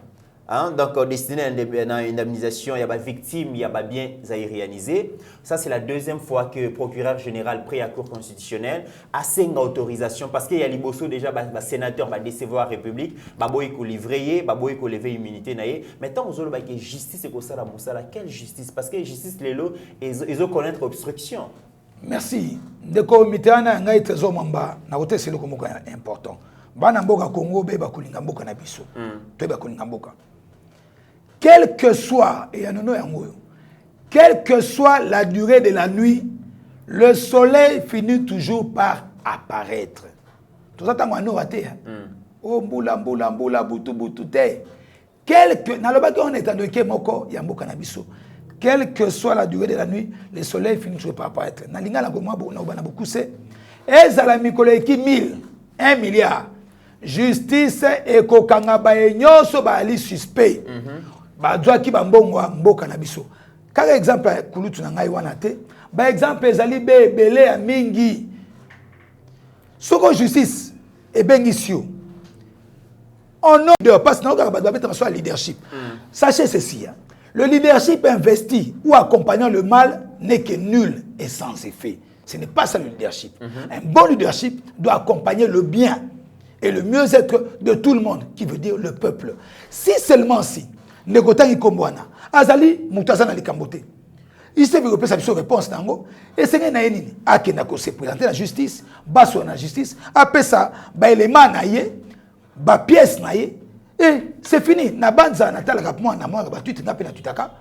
Hein, donc destiné à une indemnisation, il y a des victimes, il y a des biens aérianisés. Ça, c'est la deuxième fois que le procureur général pris à la Cour constitutionnelle a une autorisation parce qu'il y a les bossos déjà, les sénateurs va décevoir la République, il faut livrer, il faut lever l'immunité. Mais tant que la justice est comme ça, quelle justice? Parce que la justice, ils ont connaître l'obstruction. Merci. Ndeko mitana ngai Trésor Mwamba na wote c'est le komoko important. Bana mboka Congo be ba kulinga mboka na biso. To ba kulinga mboka. Quel que soit, et quelle que soit la durée de la nuit, le soleil finit toujours par apparaître. Tout ça, oh, mboula, mboula, mboula, boutou, boutou, te. Quel que soit la durée de la nuit, le soleil finit toujours par apparaître. Nalinga la goma, on a beaucoup c'est. Et ça la qui 1 milliard. Justice et kokanga ba nyoso ba ali suspect. Ba ki ba mbongwa mboka na biso. Par exemple kulutu na ngai wana te, ba exemple ezali be belé ya mingi. Soko justice e bengisio. On nom de parce que nous ba mettre sur leadership. Sachez ceci, le leadership investi ou accompagnant le mal n'est que nul et sans effet. Ce n'est pas ça le leadership. Un bon leadership doit accompagner le bien et le mieux-être de tout le monde, qui veut dire le peuple. Si seulement si Negotangi Kombwana, Azali, Moutazana Likambote, il s'est vu sa réponse nango, et c'est un naïni, Akenako s'est présenté la justice, Basso la justice, après ça, ba élément naïe, ba pièce naïe, et c'est fini. Na banza natala kapmo na moi ba tuite na pena tutaka.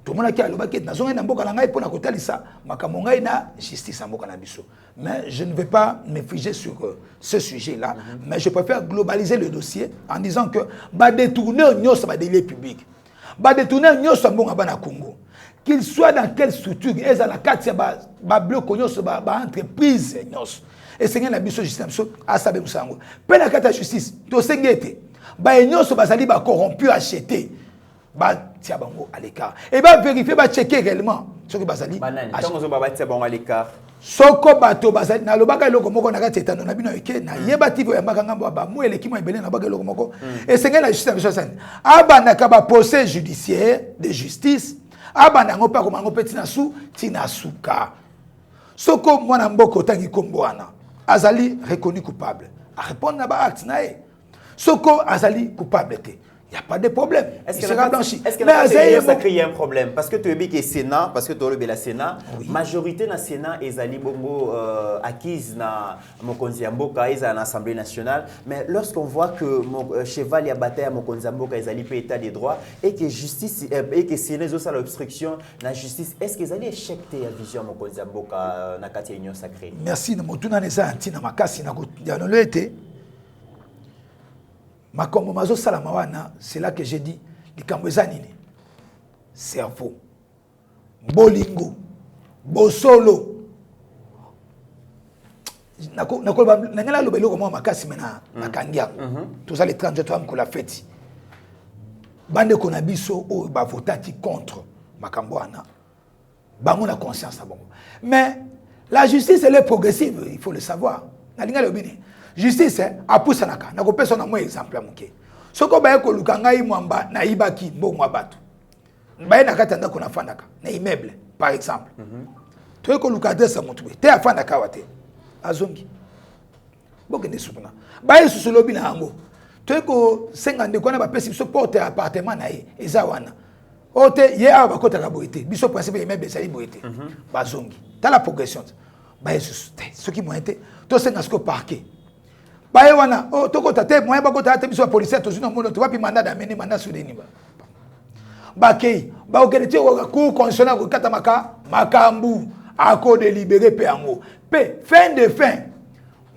Tout le monde qui a le baquet na zonga na mboka na ngai pona kotalisa makambo ngai na justice mboka na biso. Mais je ne vais pas me figer sur ce sujet-là, mais je préfère globaliser le dossier en disant que ba détourner nyos ba délai public. Ba détourner nyos mbonga ba na Congo. Qu'il soit dans quelle structure, eza la katia ba bloc nyos ba entreprise nyos. Et c'est la biso justice biso asabe musango. Pena kata justice to sengete. Ba nyos ba zali ba corrompu acheter. Ba tia bango à l'écart et ba vérifier ba checker réellement ce que bazali tango zo ba tia bango à l'écart soko bato bazali na lobaka eloko moko na kati etano na bino eke na yeba tivo ya mbaka ngambo ba mu eleki mo ebele na baka eloko moko et senga la justice biso sana abana ka ba procès judiciaire de justice abana ngo pa ko mango petina su tina suka soko mwana mboko tangi kombwana azali reconnu coupable a répondre na ba acte na e soko azali coupable te. Il n'y a pas de problème. Est-ce qu'il y a un problème? Parce que tu as dit que le Sénat, parce que tu as dit que le Sénat, majorité dans le Sénat est acquise dans Mokonzi Mboka, est dans l'Assemblée nationale. Mais lorsqu'on voit que mon cheval a battu à Mokonzi Mboka, ils allaient pas état des droits et que justice et que Sénat a l'obstruction dans la justice, est-ce qu'ils allaient échecter la vision Mokonzi Mboka dans la union sacrée? Merci. Makombo mazo salamawana, c'est là que j'ai dit likambo nini cerveau bolingo bosolo nangala lobelo ko makasi mena nakangia tout ça les 30 ans ko la fête bande ko na biso o ba votati contre makambo wana bango na conscience bon mais la justice elle est progressive, il faut le savoir na linga lobini justice a poussé naka na ko pesa na moi exemple amuke Soko baye ko lukangai mwamba na ibaki mbongo abatu. Baye na katanda kuna fandaka na immeuble par exemple. Tu ko lukadre sa mutu. Te afandaka wate. Azongi. Boke ne sukuna. Baye susulobi na hango. Tu ko 50 ko na ba pesi so porte appartement na ye eza wana. Ote ye aba kota ka boité. Biso principe immeuble sa boité. Bazongi. Dans la progression. Baye susu. Ce qui m'a été to senga sko parquet. Baye wana o toko tate moyen ba kota ate biso policier to zino mono to wapi mandat d'amener mandat soudeni ba. Bakei ba okelete ko cour constitutionnel ko kata makambu ako délibéré pe yango. Pe fin de fin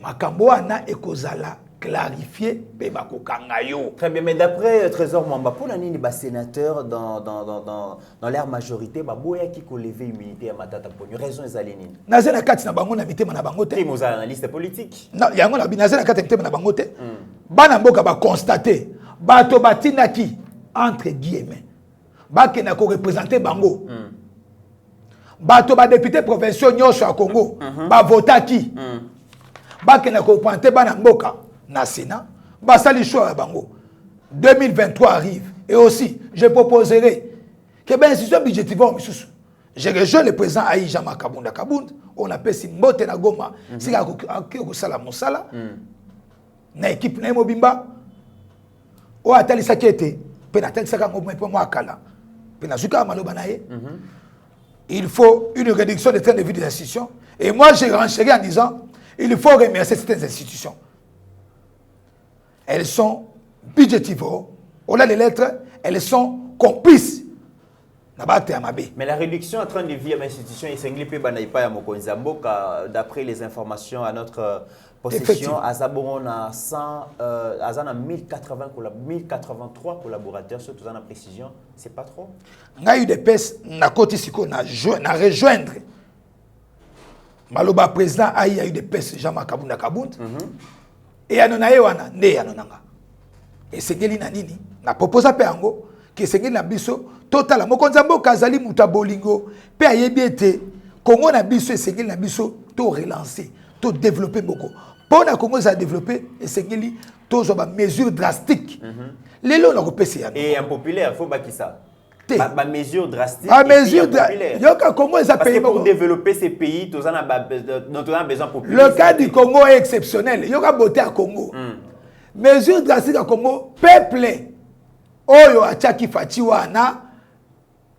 makambo wana ekozala clarifier pe bakokanga yo. Très bien, mais d'après Trésor Mwamba, pour l'année des sénateurs dans leur majorité, boya qui ko lever immunité à Matata Ponyo, raison ezalénine. Nazena kati na bango na mitema na bango te. Qui moza analyste politique. Na yango na nazena kati mitema na bango te. Bana mboka ba constater bato batinaki entre guillemets. Bake na ko représenter bango. Bato ba député provinciaux nyonso à Congo, ba votaki. Bake na ko pointer bana mboka na Sénat, basali choix bango. 2023 arrive et aussi je proposerai que ben si ce budget va misusu. Je rejoins le président Aïja Makabunda Kabund, on appelle si mbote na Goma, si ko sala musala. Na équipe na Mobimba. O atali sakete, pe na atali saka ngomwe pe moi kala. Pe na zuka maloba na ye. Il faut une réduction des trains de vie des institutions et moi j'ai renchéri en disant il faut remercier certaines institutions. Elles sont budgétivores, au-delà des lettres, elles sont complices. Mais la réduction en train de vie à l'institution est singlée par Naïpa Mokonzamboka, d'après les informations à notre possession, à Zaboron à 1083 collaborateurs, surtout dans la précision, c'est pas trop. Il y a eu des pèses, na côté siko na rejoindre. Maloba président a eu des pèses, Jean-Marc Kabunda Kabound. Et anonaye wana ne anonanga. Et c'est geli na nini na proposa pe yango que c'est geli na biso total mokonzambo kazali mutabolingo pe ayebiete Congo na biso c'est geli na biso to relancer to développer beaucoup. Pour na Congo ça développer et c'est geli to zo ba mesures drastiques. Lelo na kopesa ya. Et impopulaire faut bakisa. Ba mesure drastique. Ba mesure yoka Congo ça pays pour développer ces pays tous on a besoin populaire. Le cas du Congo est exceptionnel. Yoka beauté à Congo. Mesure drastique à Congo, peuple oyo achaki fachi wana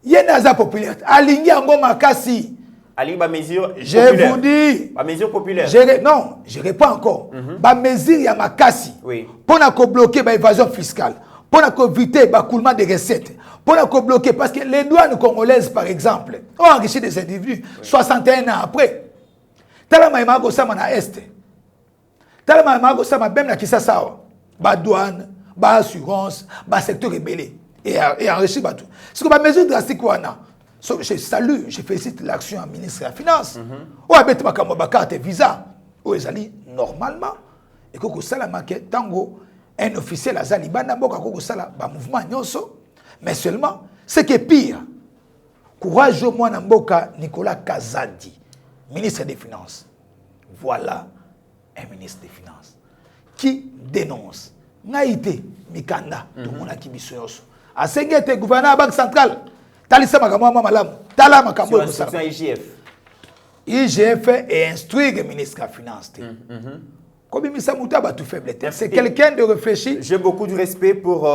yena za populaire. Alingi yango makasi. Ali ba mesure je populaire. Vous dis ba mesure populaire. Non, je réponds encore. Ba mesure ya makasi. Oui. Pour na ko bloquer ba évasion fiscale. Pour na ko éviter ba coulement de recettes. Pour na ko bloquer parce que les douanes congolaises par exemple ont enrichi des individus 61 ans après. Tala maima ko sama na est. Tala maima ko sama même na Kisasa. Ba douane, ba assurance, ba secteur rebellé et enrichi ba tout. C'est que ba mesure drastique wana. Je salue, je félicite l'action du ministre de la Finance. Ou abet makambo ba carte visa. Ou ezali normalement et que sala maquette tango un officiel à Zalibana boka ko sala ba mouvement nyonso mais seulement ce qui est pire. Courage moi na mboka Nicolas Kazadi, ministre des Finances. Voilà un ministre des Finances qui dénonce Naïté Mikanda, tout le monde a qui bisoyoso. A Sengete, gouverneur Banque centrale, Talissa Makamwa Malam, Tala Makambo IGF. IGF est instruit le ministre de la Finance. Comme il tout faible. C'est quelqu'un de réfléchi. J'ai beaucoup de respect pour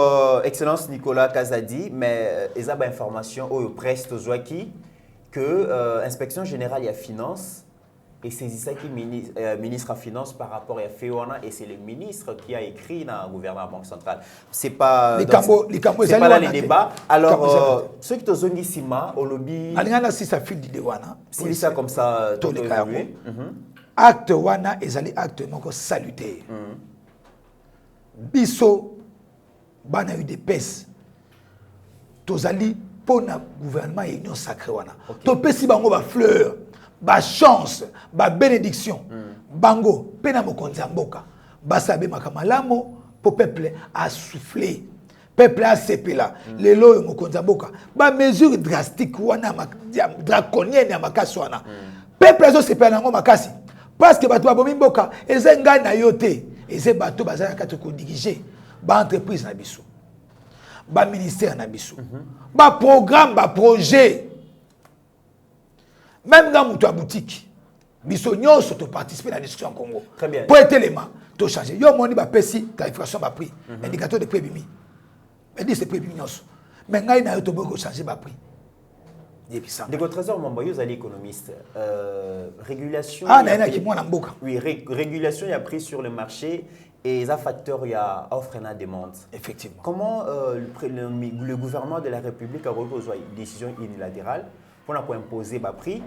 Excellence Nicolas Kazadi, mais il y a une information au presse que l'inspection générale de la finance et c'est ça qui ministre de Finance par rapport à Féona et c'est le ministre qui a écrit dans le gouvernement Banque centrale. C'est pas c'est pas là les débats. Alors ceux qui te zongi sima au lobby alingana si ça file d'idée wana. C'est ça comme ça tout le cas. Acte wana ezali acte moko salutaire. Biso bana eu des pèses. Tozali pona gouvernement et union sacrée wana. To pesi bango ba fleur. Ba chance, ba bénédiction, bango, pena mokonzi mboka, basabe makamalamo, pour peuple a soufflé, peuple a sepela, les lois mokonzi mboka, ba mesure drastique wana draconienne ya makasi wana, peuple a sepela ngo makasi, parce que bato abomi mboka, eze ngai na yote, eze bato bazala kato ko diriger, ba entreprise na biso ba ministère na biso ba programme ba projet même dans mutu boutique biso nyonso to participer à la discussion en Congo. Très bien. Pour être élément to changer yo moni ba pesi tarification ba prix indicateur de prix bimi mais dit c'est prix bimi nyonso mais ngai na yo to boko changer ba prix. De votre trésor Mamboyo, vous allez économiste. Régulation. Ah, oui, régulation, il y a pris sur le marché et il y a facteur, il y a offre et demande. Effectivement. Comment le gouvernement de la République a reposé une décision unilatérale pour imposer le prix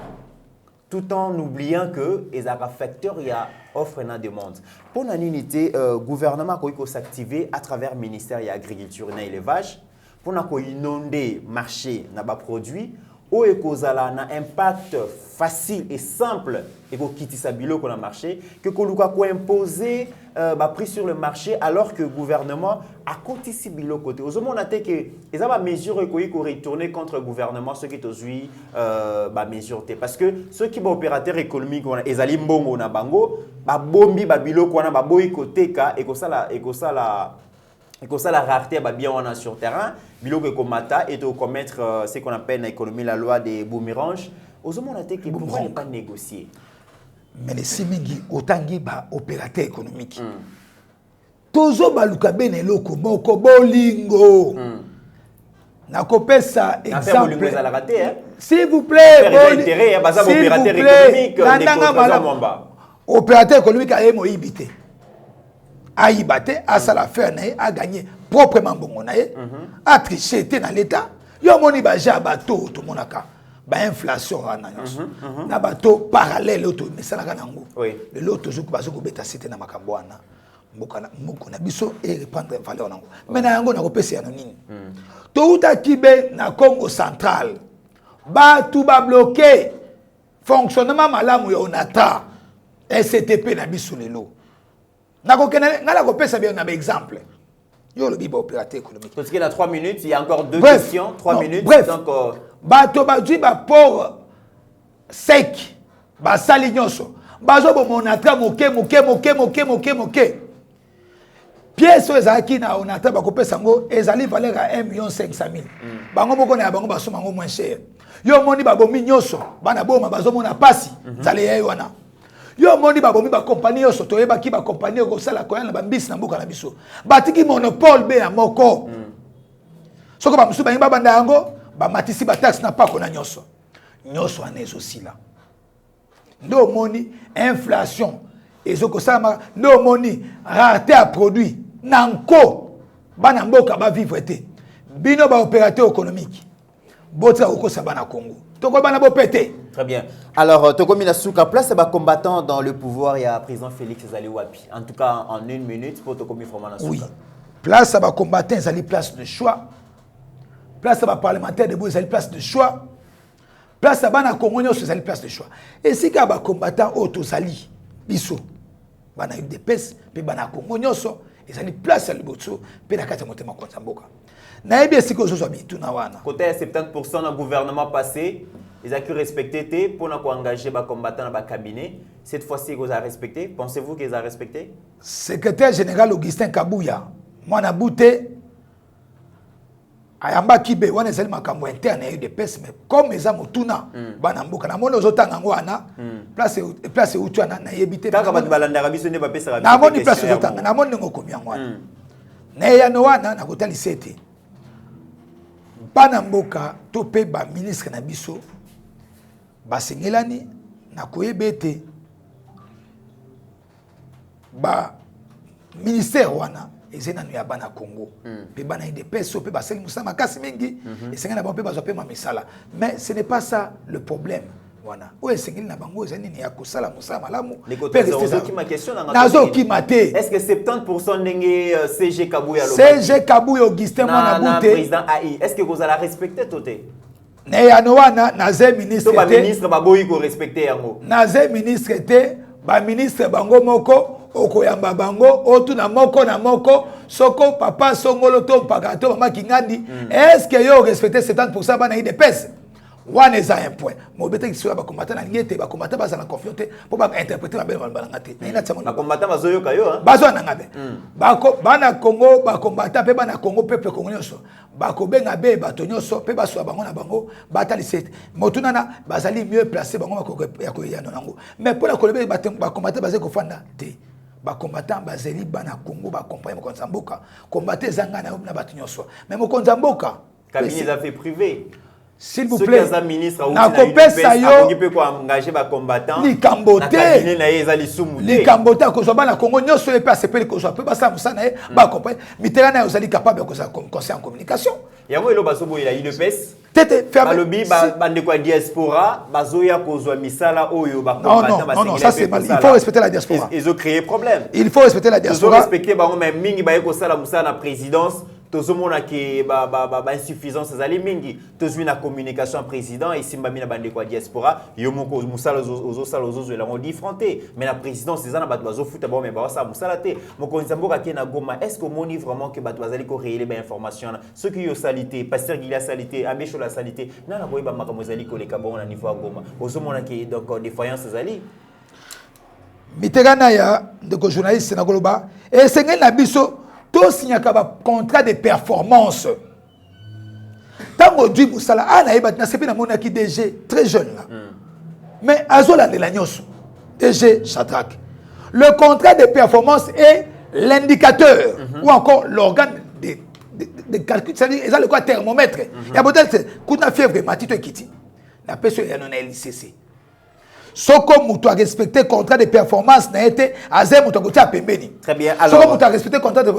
tout en oubliant que il y a facteur, il y a offre et demande. Pour une unité, le gouvernement a s'activer à travers le ministère de l'Agriculture et de l'Élevage pour inonder le marché de produits. Ou ekozala un impact facile et simple et quitter sa bilo qu'on a marché que koluka ko imposer prix sur le marché alors que le gouvernement a côté si bilo côté aux hommes on a été que les a mesure ko retourner contre le gouvernement ceux qui tozui mesure parce que ceux qui sont opérateurs économiques on ezali mbongo na bango ba bombi ba bilo ko na ba boy côté ka et que ça la rareté bien on a sur terrain bilo que komata et de commettre ce qu'on appelle dans l'économie la loi des boomerangs aux hommes on a été que pourquoi ne pas négocier mais les simingi otangi ba opérateur économique tozo baluka bene loko moko bolingo na kopesa exemple s'il vous plaît opérateur économique a emo ibité a ibate a sala faire a gagné proprement bongo na ye a triché dans l'état yo moni ba ja bato to monaka ba inflation na nyonso na bato parallèle auto mesalaka nango le loto zo ba zo ko beta cité na makambo wana moko na biso et reprendre valeur nango mais na yango na ko pesa ya nini to uta kibe na Congo central ba tout ba bloqué fonctionnement malamu yo onata STP na biso lelo ngala ko pesa bien na exemple yo le bibo opérateur économique parce qu'il a 3 minutes il y a encore deux questions 3 minutes bref, donc bato bazui ba port sec ba sali nyonso bazo bo monatra moke pièce ezaki na onatra ba ko pesa ngo ezali valeur à 1,5 million bango boko na bango basoma ngo moins cher yo moni ba bomi nyonso bana boma bazo mona pasi zale yeyo wana yo moni ba bomi ba compagnie yo soto yeba ki ba compagnie ko sala ko yana ba mbisi na mboka na biso batiki monopole be ya moko soko ba musu ba ngba banda yango ba matisi ba taxe na pako na nyonso anezo sila ndo moni inflation ezoko sama ndo moni rareté à produit nanko bana mboka ba vivre te bino ba opérateur économique bota ko sa bana Congo toko bana bo pété. Très bien. Alors, Tokomi Nasuka, place à combattant dans le pouvoir, il y a président Félix Zaliwapi. En tout cas, en 1 minute pour Tokomi Nasuka. Oui. Place à combattant, ils allaient place de choix. Place à parlementaire de ils allaient place de choix. Place à Bana Congonio, ils allaient place de choix. Et si il combattant Otosali, Bisso, Bana eu des pèses, puis Bana Congonio, ils allaient place à l'Ibotso, puis la carte montée ma compte en boca. Naïbé, c'est que je sois bien tout nawana. Côté 70% du gouvernement passé, ils ont respecté pour engager les combattants dans le cabinet. Cette fois-ci, ils ont respecté. Pensez-vous qu'ils ont respecté? Secrétaire général Augustin Kabouya, moi, na bouté, ayamba kibe, on est seulement comme interne, il y a eu des pestes, mais comme ils ont tuna, banambuka, na mono zotanga ngwana, place où tu as na yebité. Quand on balanda rabiso ne va pas se na moni place zotanga, na mono ngokomi ngwana. Na ya no wana na kotali sete. Banamboka topé ba ministre na biso basengelani na koyebete ba ministère wana ezena no ya bana Congo pe bana ide peso pe baseli musama kasi mingi esengana ba pe bazo pe ma misala mais ce n'est pas ça le problème wana o esengeli na bango ezani ni ya kosala musama lamu pe rester ma question nazo ki maté est-ce que 70% ndenge CG Kabouya CG Kabouya Augustin mwana bouté président AI est-ce que vous allez respecter toté ne ya no wana na ze ministre ba ministre ba boyi ko respecter yango na ze ministre te ba ministre bango moko okoyamba bango otu na moko soko papa songolo to mpaka to mama kingandi est-ce que yo respecter 70% bana ide pèse One est un point. Mon bête qui soit combattant na ngete ba combattant ba na confiance pour ba interpréter ba belle balangate. Na ina tsama. Ba combattant ba zoyo kayo hein. Ba zo na ngabe. Ba na Congo ba combattant pe ba na Congo peuple congolais so. Ba ko benga be ba tonyo so pe ba so bango na bango ba tali set. Motuna na ba zali mieux placé bango ya ko ya nango. Mais pour la kolebe ba combattant ba ze ko fanda te. Ba combattant ba zeli ba na Congo ba compagnie mo konzamboka. Combattre zanga na ba tonyo so. Mais mo konzamboka cabinet des affaires privées. S'il vous plaît, na kopesa yo ngipe ko engager ba combattant ni kambote na ezali sumu ni kambote ko so ba na Congo nyoso e passe pe ko so pe ba sa musana e ba compagnie Mitterrand na osali capable ko sa conseil en communication yango elo basobo ila UDPS tete ferme balobi bande kwa diaspora bazoya kozwa misala oyo ba combattant ba non ça c'est mal, il faut respecter la diaspora. Ils ont créé problème. Il faut respecter la diaspora. Ils ont respecté ba même mingi ba ko sala musala na présidence. Tozomona ke ba insuffisance zali mingi tozwi na communication président et simba mina bande kwa diaspora yo moko musala ozo la différenté mais la présidence ezana bato bazo futa ba mais ba sa musala te moko nzamboka ke na Goma est-ce que moni vraiment que bato bazali ko réélé ba information ce qui yo salité pasteur Gilia salité Abécho la salité na na boyeba makambo zali ko leka bon na niveau ya Goma ozomona ke donc défaillance zali Mitterrand ya de journaliste na Goloba et sengel na biso tout signé un contrat de performance. Tant que Moussala, c'est un DG très jeune là. Mais Azola de l'agnos, DG Shadrach. Le contrat de performance est l'indicateur ou encore l'organe de calcul. C'est-à-dire, il y a le quoi thermomètre. Il y a peut-être coup de fièvre, matito et kiti. La personne est non LCC. Soko mutu a respecté contrat de performance na été azem mutu a pembeni. Très bien. Alors Soko mutu a respecté contrat de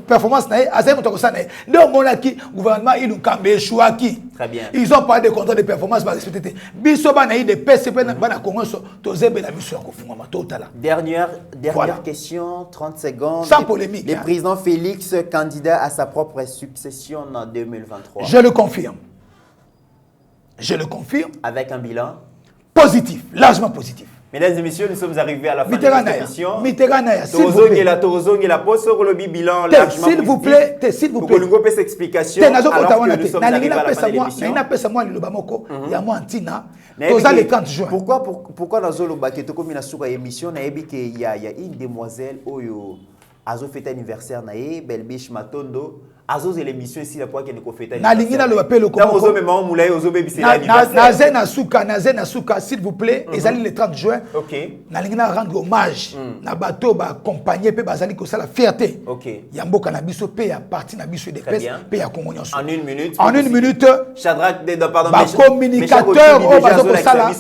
performance na azem mutu a na. Ndio mona ki gouvernement il nous cambe choix qui. Très bien. Ils ont parlé de contrat de performance ba respecté. Biso ba na de PCP na bana Congo so tozembe na biso ya kofungwa totala. Dernière voilà. Question, 30 secondes. Sans polémique. Le président Félix candidat à sa propre succession en 2023. Je le confirme. Je le confirme avec un bilan positif, largement positif. Mesdames et messieurs, nous sommes arrivés à la fin de cette émission. Mitterrand, s'il vous plaît. La pose sur le bilan largement s'il vous plaît, s'il vous plaît. Pour nous cette explication, alors que nous sommes arrivés à la fin de l'émission. Pourquoi dans le baquet, comme il a sur l'émission, il y a une demoiselle Oyo Azo fête anniversaire nae Belbiche Matondo Azo c'est l'émission ici la fois qu'elle ne fête na lingina le appel comme ozo même moulay ozo baby c'est l'anniversaire na souka s'il vous plaît ezali le 30 juin OK na lingina rendre hommage na bateau ba accompagner pe bazali ko la fierté OK ya mboka na biso pe ya parti na biso de pes pe ya Congo nyonso en une minute Shadrach pardon ba communicateur o bazo ko sala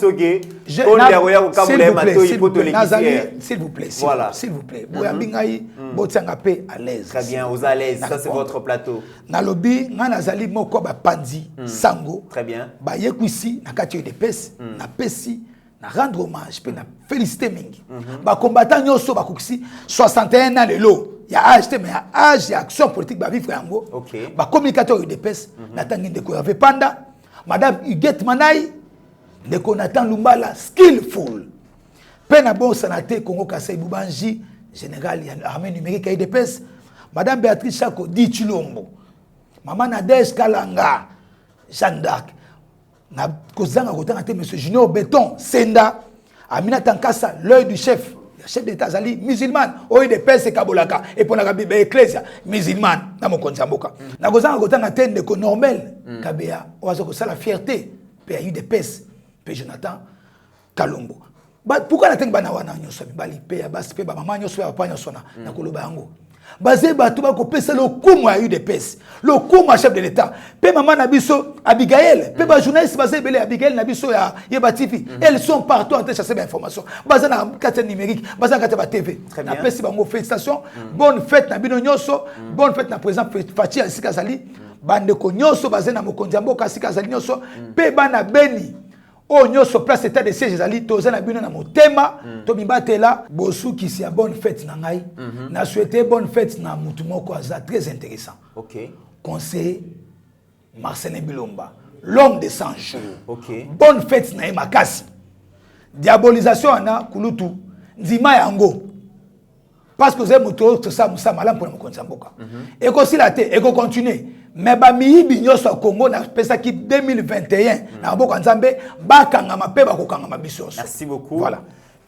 s'il vous plaît s'il vous plaît boyambi ngai botianga pe à l'aise très bien aux à l'aise ça c'est votre plateau na lobby nga nazali moko ba pandi sango très bien ba yekwisi na kati de pes na pesi na rendre hommage pe na féliciter mingi ba combattant nyoso ba kokisi 61 ans lelo ya âge te mais ya âge ya action politique ba vivre yango ba communicateur de pes na tangi de ko ave panda madame Huguette Manai de Konatan Lumbala skillful pe na bon sanate Congo Kasai Bubanji général armée numérique et de pes madame Béatrice Chako Di Chilombo maman Nadège Kalanga Jeanne d'Arc na kozanga kotanga te monsieur Junior Béton Senda Amina Tankasa l'œil du chef d'État zali musulman oyo de pes Kabolaka et pour la Bible ecclesia musulman na mokonzi mboka na kozanga kotanga te ndeko Normel Kabea oazo ko sala fierté pe ayu de pes pe Jonathan Kalombo. Pourquoi la tenga na wana nyoso mibali pe ya basi pe ba mama nyoso ya papa nyoso na koloba yango bazé bato ba ko pesa le kumu ya UDPS le kumu chef de l'état pe mama na biso Abigail pe ba journaliste bazé belé Abigail na biso ya Yeba TV elles sont partout en train de chercher des informations bazé na carte numérique bazé na carte ba TV na pesi bango félicitations bonne fête na bino nyoso bonne fête na président Fatia Sikazali bande ko nyoso bazé na mokonzi mboka Sikazali nyoso pe bana beni o nyoso place état de siège ezali tozana bino na motema to mibatela bosu kisi ya bonne fête na ngai na souhaiter bonne fête na mutu moko aza très intéressant OK conseiller Marcelin Bilomba l'homme de 100 jours OK bonne fête na makasi diabolisation na kulutu nzima yango parce que vous avez moto tout ça malam pour mokonzi mboka et ko si la té et ko continuer mais ba miyibi nyoso Congo na pesa ki 2021 na mboka nzambe ba kangama pe ba ko kangama biso. Merci beaucoup. Voilà.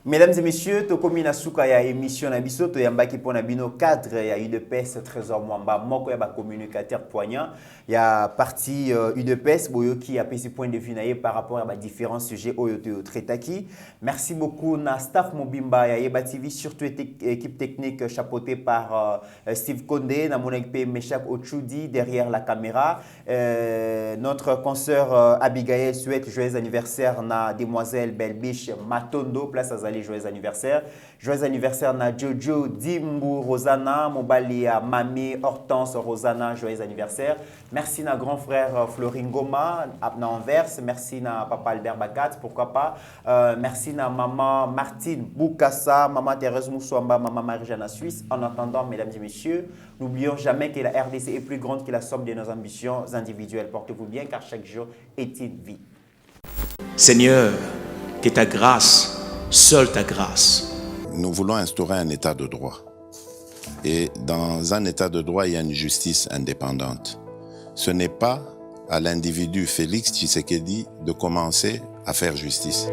Mesdames et messieurs, tokomi na suka ya émission na biso to yambaki pona bino cadre ya UDPS Trésor Mwamba moko ya ba communicateur poignant ya parti UDPS boyoki a pesi point de vue naie par rapport à ba différents sujets oyoto traitaki. Merci beaucoup na staff Mobimba ya Yeba TV, surtout équipe technique chapeautée par Steve Kondé, na mon équipe Meshak Ochudi derrière la caméra. Notre consoeur Abigail souhaite joyeux anniversaire na demoiselle Belbiche Matondo, place à joyeux anniversaire. Joyeux anniversaire na Jojo Dimbu Rosana, Mobali à Mami Hortense Rosana, joyeux anniversaire. Merci na grand frère Floringoma na Anvers, merci na papa Albert Bakat, pourquoi pas. Merci na maman Martine Boukassa, maman Thérèse Moussouamba, maman Marie-Jeanne Suisse. En attendant, mesdames et messieurs, n'oublions jamais que la RDC est plus grande que la somme de nos ambitions individuelles. Portez-vous bien car chaque jour est une vie. Seigneur, que ta grâce, seule ta grâce. Nous voulons instaurer un état de droit. Et dans un état de droit, il y a une justice indépendante. Ce n'est pas à l'individu Félix Tshisekedi de commencer à faire justice.